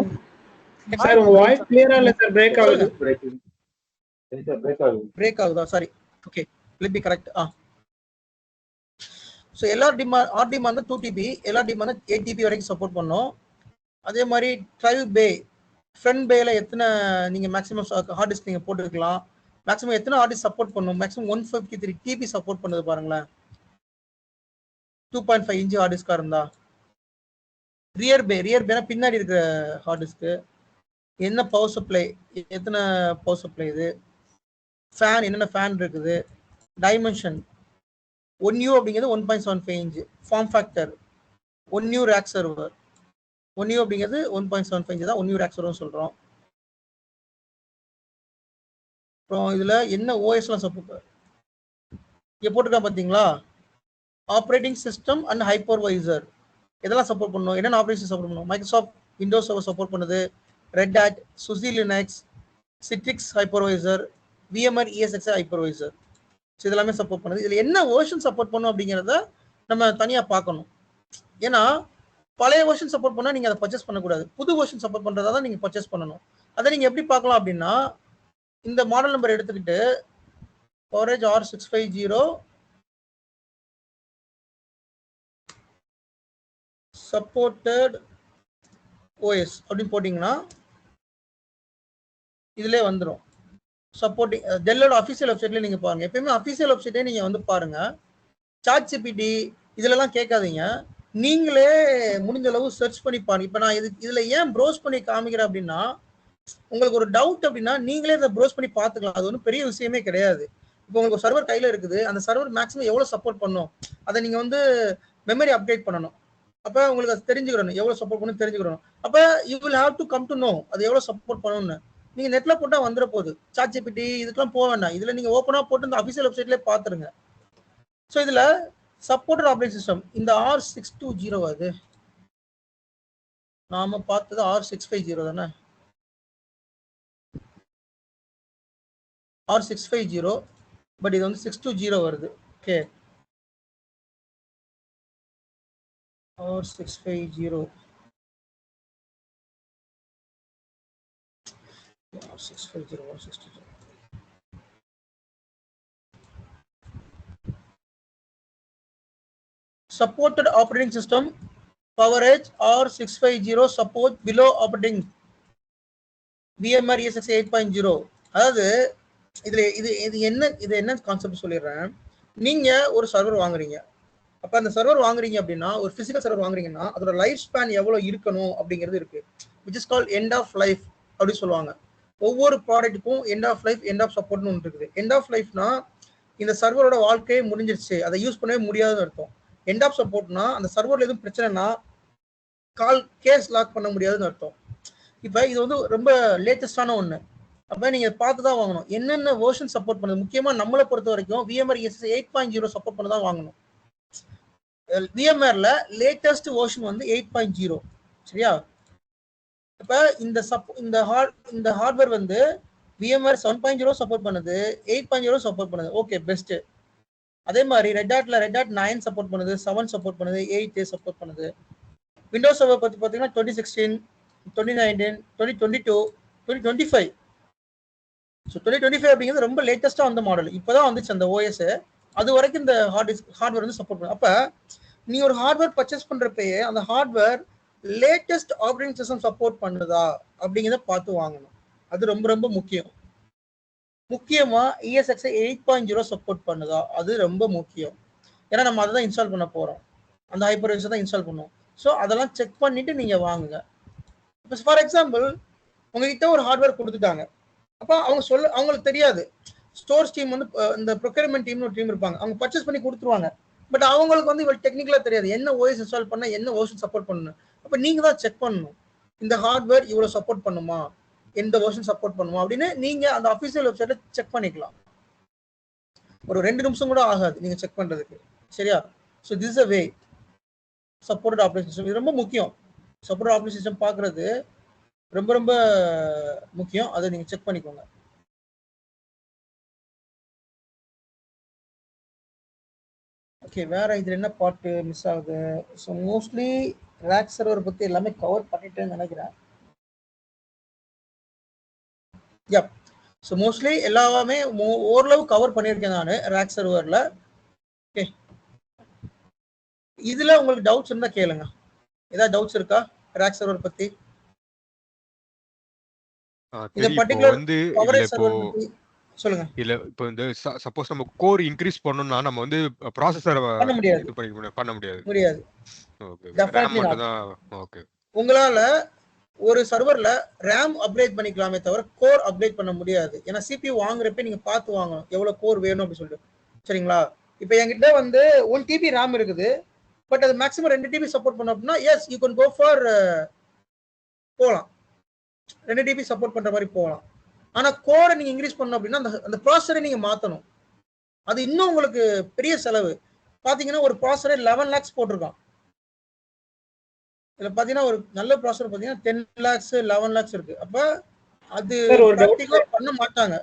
சார், உங்க வாய்ஸ் கிளியரா இல்ல சார், பிரேக் ஆகுது. பிரேக் ஆகுதா? Sorry. Okay, let me correct. So RDIMM வந்து 2 TB, LRDIMM வந்து 8 TB வரைக்கும் சப்போர்ட் பண்ணும். அதே மாதிரி ட்ரைவ் பே, ஃப்ரண்ட் பேல எத்தனை நீங்க மேக்ஸிமம் ஹார்ட் டிஸ்க் நீங்க போட்டுக்கலாம், மேக்ஸிமம் எத்தனை ஹார்ட் டிஸ்க் சப்போர்ட் பண்ணும், மேக்ஸிமம் 153 TB சப்போர்ட் பண்ணுது பாருங்களேன், 2.5 inch ஹார்ட் டிஸ்கா இருந்தா. ரியர் பேனா பின்னாடி இருக்கிற ஹார்ட் டிஸ்க்கு, என்ன பவர் சப்ளை, எத்தனை பவர் சப்ளை, இது ஃபேன், என்னென்ன ஃபேன் இருக்குது, டைமென்ஷன். 1U அப்படிங்கிறது 1.75 inch form factor, 1U rack server. 1U அப்படிங்கிறது 1.75 inch தான் 1U ரேக் சர்வர் சொல்றோம். அப்புறம் இதுல என்ன OSலாம் சப்போர்ட் இங்க போட்டுருக்கா பாத்தீங்களா, ஆப்ரேட்டிங் சிஸ்டம் அண்ட் ஹைப்பர்வைசர் இதெல்லாம் சப்போர்ட் பண்ணும். என்னென்ன ஆப்ரேஷன் சப்போர்ட் பண்ணும், மைக்ரோசாஃப்ட் விண்டோஸ் சர்வர் சப்போர்ட் பண்ணுது, Red Hat, SUSE Linux, Citrix hypervisor, VMware ESX hypervisor. So இதெல்லாமே சப்போர்ட் பண்ணுது. இதில் என்ன வெர்ஷன் சப்போர்ட் பண்ணும் அப்படிங்கிறத நம்ம தனியாக பார்க்கணும். ஏன்னா பழைய வெர்ஷன் சப்போர்ட் பண்ணால் நீங்கள் அதை பர்ச்சேஸ் பண்ணக்கூடாது, புது வெர்ஷன் சப்போர்ட் பண்ணுறதா தான் நீங்கள் பர்ச்சேஸ் பண்ணணும். அதை நீங்க எப்படி பார்க்கலாம் அப்படின்னா இந்த மாடல் நம்பர் எடுத்துக்கிட்டு ஸ்டோரேஜ் R650 சப்போர்ட்டட் OS அப்படின்னு போட்டிங்கன்னா இதுலேயே வந்துடும். சப்போர்ட்டிங் டெல்லோட அஃபிஷியல் வெப்சைட்ல நீங்க பாருங்க. எப்பயுமே அஃபிஷியல் வெப்சைட்டே நீங்க வந்து பாருங்க. ChatGPT இதுலலாம் கேட்காதீங்க. நீங்களே முடிஞ்ச அளவு சர்ச் பண்ணி பாருங்க. இப்போ நான் இதுல ஏன் ப்ரோஸ் பண்ணி காமிக்கிறேன் அப்படின்னா உங்களுக்கு ஒரு டவுட் அப்படின்னா நீங்களே இதை ப்ரோஸ் பண்ணி பார்த்துக்கலாம். அது ஒன்றும் பெரிய விஷயமே கிடையாது. இப்போ உங்களுக்கு ஒரு சர்வர் கையில இருக்குது. அந்த சர்வர் மேக்ஸிமம் எவ்வளவு சப்போர்ட் பண்ணும் அதை நீங்க வந்து மெமரி அப்டேட் பண்ணணும். அப்ப உங்களுக்கு அது தெரிஞ்சுக்கணும் எவ்வளவு சப்போர்ட் பண்ணணும் தெரிஞ்சுக்கணும். அப்ப you will have to come to know அது எவ்வளவு சப்போர்ட் பண்ணணும்னு. நீங்க நெட்ல போட்டா வந்துட போகுது. ChatGPT இதுக்கெல்லாம் போக வேண்டாம். இதுல நீங்க ஓப்பனா போட்டு இந்த அஃபிஷியல் வெப்சைட்லயே பாத்துருங்க. ஸோ இதுல சப்போர்ட்டட் ஆப்ரேட்டிங் சிஸ்டம் இந்த R620 அது நாம பார்த்தது R650 தானே. R650 பட் இது வந்து 620 வருது. Okay R650 R650 supported operating system coverage R650 support below operating VMware ESX 8.0. அதாவது இது என்ன கான்செப்ட் சொல்லிடுறேன். நீங்க ஒரு சர்வர் வாங்குறீங்க. அப்ப அந்த சர்வர் வாங்குறீங்க அப்படின்னா ஒரு பிசிக்கல் சர்வர் வாங்குறீங்கன்னா அதோட லைஃப் ஸ்பேன் எவ்வளவு இருக்கணும் அப்படிங்கிறது இருக்கு. which is called end of life அப்படி சொல்லுவாங்க. ஒவ்வொரு ப்ராடக்ட்டுக்கும் end of life end of supportனு ஒன்று இருக்குது. end of lifeனா இந்த சர்வரோட வாழ்க்கையே முடிஞ்சிருச்சு அதை யூஸ் பண்ணவே முடியாதுன்னு அர்த்தம். end of supportனா அந்த சர்வர்ல எதுவும் பிரச்சனைனா கேஸ் லாக் பண்ண முடியாதுன்னு அர்த்தம். இப்ப இது வந்து ரொம்ப லேட்டஸ்டான ஒண்ணு. அப்ப நீங்க பார்த்து தான் வாங்கணும் என்னென்ன வெர்ஷன் சப்போர்ட் பண்ணுது. முக்கியமா நம்மளை பொறுத்த வரைக்கும் VMware ESX 8.0 சப்போர்ட் பண்ண தான் வாங்கணும். VMwareல லேட்டஸ்ட் வெர்ஷன் வந்து 8.0 சரியா. இப்ப இந்த ஹார்ட்வேர் வந்து VMware 7.0 சப்போர்ட் பண்ணுது 8.0 சப்போர்ட் பண்ணுது. Okay best. அதே மாதிரி ரெட் ஹாட் 9 சப்போர்ட் பண்ணுது 7 சப்போர்ட் பண்ணுது 8 சப்போர்ட் பண்ணுது. விண்டோஸ் சர்வர் பத்தி பாத்தீங்கன்னா 2016 2019 2022 2025. ஸோ 2025 அப்படிங்கிறது ரொம்ப லேட்டஸ்டா வந்த மாடல். இப்பதான் வந்துச்சு அந்த OS. அது வரைக்கும் இந்த ஹார்ட்வேர் வந்து சப்போர்ட் பண்ணும். அப்ப நீ ஒரு ஹார்ட்வேர் பர்ச்சேஸ் பண்றப்பயே அந்த hardware latest operating system support பண்ணுதா அப்படிங்கிறத பார்த்து வாங்கணும். அது ரொம்ப ரொம்ப முக்கியம். முக்கியமா ESX 8.0 சப்போர்ட் பண்ணுதா அது ரொம்ப முக்கியம். ஏன்னா நம்ம அதை தான் இன்ஸ்டால் பண்ண போறோம். அந்த ஹைப்பர்வைசரை தான் இன்ஸ்டால் பண்ணுவோம். ஸோ அதெல்லாம் செக் பண்ணிட்டு நீங்க வாங்குங்க. இப்போ ஃபார் எக்ஸாம்பிள் உங்ககிட்ட ஒரு ஹார்ட்வேர் கொடுத்துட்டாங்க. அப்போ அவங்களுக்கு தெரியாது. ஸ்டோர்ஸ் டீம் வந்து இந்த ப்ரொக்யூர்மெண்ட் டீம்னு ஒரு டீம் இருப்பாங்க. அவங்க பர்ச்சேஸ் பண்ணி கொடுத்துருவாங்க. பட் அவங்களுக்கு வந்து இவ்வளவு டெக்னிக்கலா தெரியாது என்ன OS இன்ஸ்டால் பண்ணா என்ன வெர்ஷன் சப்போர்ட் பண்ணணும். அப்ப நீங்க தான் செக் பண்ணணும் இந்த ஹார்ட்வேர் இவ்வளவு சப்போர்ட் பண்ணுமா எந்த வெர்ஷன் சப்போர்ட் பண்ணுமா அப்படின்னு நீங்க அந்த அஃபிஷியல் வெப்சைட்ல செக் பண்ணிக்கலாம். ஒரு 2 நிமிஷம் கூட ஆகாது நீங்க செக் பண்றதுக்கு சரியா. So this is a way supported operating system. இது ரொம்ப முக்கியம். சப்போர்ட்டட் ஆப்ரேட்டிங் சிஸ்டம் பார்க்கறது ரொம்ப ரொம்ப முக்கியம். அதை நீங்க செக் பண்ணிக்கோங்க. ஓகே வேற இதுல என்ன பார்ட் மிஸ் ஆகுது. ஸோ மோஸ்ட்லி ரேக் சர்வர் பத்தி எல்லாமே கவர் பண்ணிட்டேன்னு நினைக்கிறேன். யா ஸோ மோஸ்ட்லி எல்லாமே ஓரளவு கவர் பண்ணியிருக்கேன் நான் ரேக் சர்வர்ல. ஓகே இதுல உங்களுக்கு டவுட்ஸ் இருந்தா கேளுங்க. ஏதாவது டவுட்ஸ் இருக்கா ரேக் சர்வர் பத்தி? இந்த பர்టిక్యులர் வந்து கவரேஜ் சர்வர் பத்தி சொல்லுங்க. இல்ல இப்போ இந்த சப்போஸ் நம்ம கோர் இன்க்ரீஸ் பண்ணனும்னா நம்ம வந்து ப்ராசஸரை பண்ண முடியாது. இது பண்ண முடியாது. Okay definitely RAM not. தான். ஓகே உங்களால ஒரு சர்வர்ல RAM அப்கிரேட் பண்ணிக்கலாமே தவிர கோர் அப்கிரேட் பண்ண முடியாது. ஏன்னா CPU வாங்குறப்ப நீங்க பார்த்து வாங்கணும் எவ்வளவு கோர் வேணும் அப்படின்னு சொல்லிட்டு சரிங்களா. இப்போ என்கிட்ட வந்து 1 TB RAM இருக்குது. பட் அது மேக்ஸிமம் 2 TB சப்போர்ட் பண்ண அப்படின்னா yes you can go for போகலாம் 2 TB சப்போர்ட் பண்ற மாதிரி போகலாம். ஆனா கோரை நீங்க இன்க்ரீஸ் பண்ணணும் அப்படின்னா அந்த ப்ராசஸரை நீங்க மாத்தணும். அது இன்னும் உங்களுக்கு பெரிய செலவு. பாத்தீங்கன்னா ஒரு ப்ராசஸரை 11 lakhs போட்டிருக்கான். இதுல பாத்தீங்கன்னா ஒரு நல்ல ப்ராசஸர் பாத்தீங்கன்னா 10 lakhs 11 lakhs இருக்கு. அப்ப அது பண்ண மாட்டாங்க.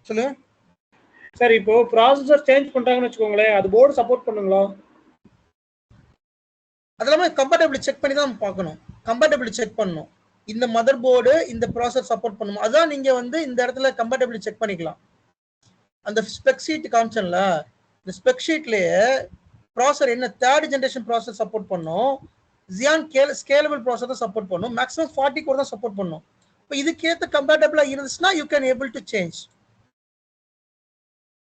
சொல்லுங்க சார். இப்போ ப்ராசஸர் சேஞ்ச் பண்றாங்கன்னு வச்சுக்கோங்களேன், அது போர்டு சப்போர்ட் பண்ணுங்களா? அதெல்லாமே கம்பேட்டபிலிட்டி செக் பண்ணி தான் பார்க்கணும். கம்பேட்டபிலிட்டி செக் பண்ணணும். இந்த மதர் போர்டு இந்த ப்ராசர் சப்போர்ட் பண்ணுமா, அதான் நீங்க வந்து இந்த இடத்துல கம்பேட்டபிலிட்டி செக் பண்ணிக்கலாம். அந்த ஸ்பெக் ஷீட் காமிச்சன்ல, இந்த ஸ்பெக் ஷீட்லயே ப்ராசர் என்ன 3rd ஜெனரேஷன் ப்ராசர் சப்போர்ட் பண்ணும், Xeon ஸ்கேலபிள் ப்ராசர் தான் சப்போர்ட் பண்ணும், மேக்ஸிமம் 40 கோர் தான் சப்போர்ட் பண்ணும். இப்போ இதுக்கேற்ற கம்பேட்டபிளா இருந்துச்சுன்னா you can able to change.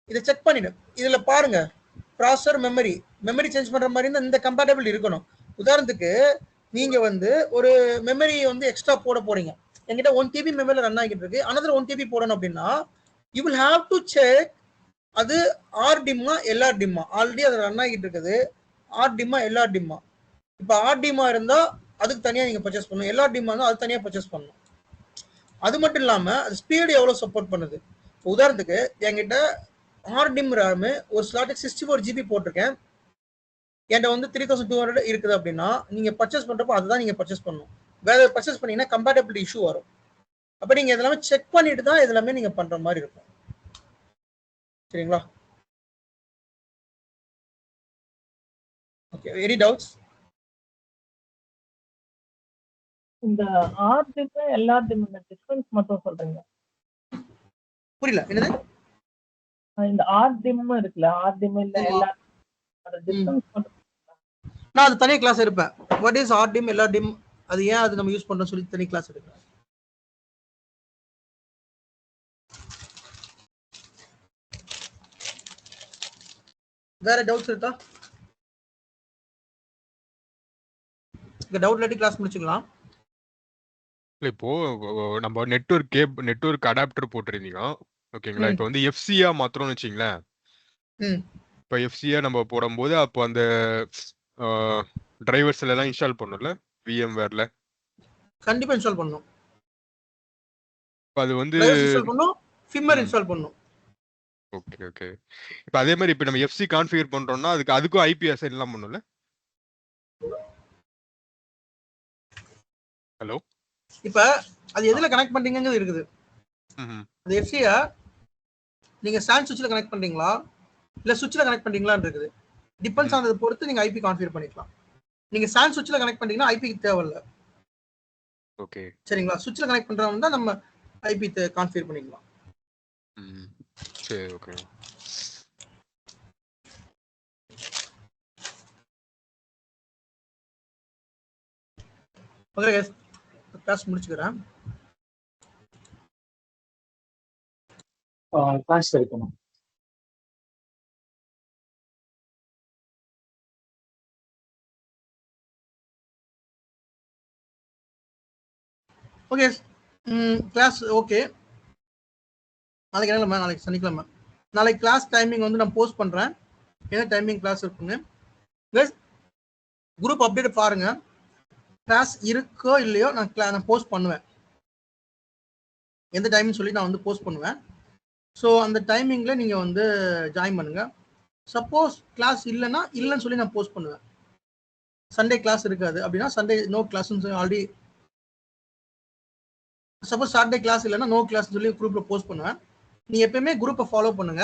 இதை செக் பண்ணிடு. இதுல பாருங்க ப்ராசர் மெமரி சேஞ்ச் பண்ற மாதிரி இருந்தா இந்த கம்பேட்டபிள் இருக்கணும். உதாரணத்துக்கு நீங்க வந்து ஒரு மெமரி வந்து எக்ஸ்ட்ரா போட போறீங்க, என்கிட்ட 1 TB மெமரியில் ரன் ஆகிட்டு இருக்கு, another 1 TB போடணும் அப்படின்னா you will have to check அது ஆர் டிம்மா எல்ஆர் டிம்மா. ஆல்ரெடி அது ரன் ஆகிட்டு இருக்குது, ஆர் டிம்மா எல்ஆர் டிம்மா. இப்போ ஆர் டிம்மா இருந்தா அதுக்கு தனியா நீங்க பர்ச்சேஸ் பண்ணணும், எல்ஆர் டிம்மா இருந்தால் அது தனியா பர்ச்சேஸ் பண்ணணும். அது மட்டும் இல்லாம அது ஸ்பீடு எவ்வளவு சப்போர்ட் பண்ணுது. உதாரணத்துக்கு என்கிட்ட ஆர் டிம் ரேம் ஒரு ஸ்லாட்டுக்கு 64 GB போட்டிருக்கேன், என்கிட்ட வந்து 3200 இருக்குது அப்படின்னா நீங்க பர்ச்சேஸ் பண்றப்போ அதுதான் நீங்க பர்ச்சேஸ் பண்ணணும். வேற பர்ச்சேஸ் பண்ணீங்கன்னா கம்பேட்டபிலிட்டி இஷ்யூ வரும். அப்ப நீங்க இதெல்லாமே செக் பண்ணிட்டு தான் இதெல்லாமே நீங்க பண்ற மாதிரி இருக்கும். சரிங்களா? Okay, any doubts? இந்த ஆர் டிம் எல்ஆர் டிம் டிஃபரன்ஸ் மட்டும் சொல்றீங்க? புரியல என்னது? இந்த ஆர் டிம் இருக்குல்ல, ஆர் டிம் இல்ல எல்ஆர் டிஃபரன்ஸ் மட்டும். நான் அது தனி கிளாஸ் எடுப்பேன். வாட் இஸ் ஆர் டிம் எல்ஆர் டிம், அது ஏன் அது நம்ம யூஸ் பண்றோம் சொல்லி தனி கிளாஸ் எடுப்பேன். வேற டவுட்ஸ் இருக்கா? இந்த டவுட் இல்லாட்டி கிளாஸ் முடிச்சுக்கலாம். இப்போ நம்ம நெட்வொர்க் அடாப்டர் போட்டிருந்தீங்க ஓகேங்களா. இப்போ வந்து எஃப்சியா மாத்திரம்னு வச்சுங்களேன். இப்போ எஃப்சியா நம்ம போடும்போது அப்போ அந்த டிரைவர்ஸ்ல எல்லாம் இன்ஸ்டால் பண்ணணும்ல VMwareல. கண்டிப்பா இன்ஸ்டால் பண்ணணும். அது வந்து இன்ஸ்டால் பண்ணனும், ஃபிம்மர் இன்ஸ்டால் பண்ணனும். Okay okay. இப்போ அதே மாதிரி இப்போ நம்ம எஃப்சி கான்ஃபிகர் பண்றோம்னா அதுக்கும் ஐபி அசைன் எல்லாம் பண்ணணும்ல. ஹலோ, இப்போ அது எதுல கனெக்ட் பண்றீங்கங்கிறது இருக்குது. அது எஃப்சியா நீங்க SAN சுவிட்ச்ல கனெக்ட் பண்றீங்களா இல்ல சுவிட்ச்ல கனெக்ட் பண்றீங்களான்னு இருக்குது. டிபெண்ட்ஸ் ஆனதை பொறுத்து நீங்க ஐபி கான்ஃபிகர் பண்ணிக்கலாம். நீங்க SAN சுவிட்ச்ல கனெக்ட் பண்றீங்கன்னா ஐபி தேவையில்லை. ஓகே சரிங்களா? சுவிட்ச்ல கனெக்ட் பண்றவங்க தான் நம்ம ஐபி கான்ஃபிகர் பண்ணிக்கலாம். சரி ஓகே. ஓகே गाइस, கிளாஸ் முடிச்சுக்கிறேன். கிளாஸ் எடுக்கணும். Okay class okay. நாளைக்கு என்ன கிழமை? நாளைக்கு சனிக்கிழமை. நாளைக்கு கிளாஸ் டைமிங் வந்து நான் போஸ்ட் பண்றேன். என்ன டைமிங் கிளாஸ் இருக்குன்னு குரூப் அப்டேட் பாருங்க. கிளாஸ் இருக்கோ இல்லையோ நான் போஸ்ட் பண்ணுவேன். எந்த டைமிங் சொல்லி நான் வந்து போஸ்ட் பண்ணுவேன். ஸோ அந்த டைமிங்ல நீங்க வந்து ஜாயின் பண்ணுங்க. சப்போஸ் கிளாஸ் இல்லைன்னு சொல்லி நான் போஸ்ட் பண்ணுவேன். சண்டே கிளாஸ் இருக்காது அப்படின்னா சண்டே நோ கிளாஸ்ன்னு ஆல்ரெடி. சப்போஸ் சாட்டர்டே கிளாஸ் இல்லைன்னா நோ கிளாஸ் சொல்லி குரூப்ல போஸ்ட் பண்ணுவேன். நீ எப்பயுமே குரூப்பை ஃபாலோ பண்ணுங்க.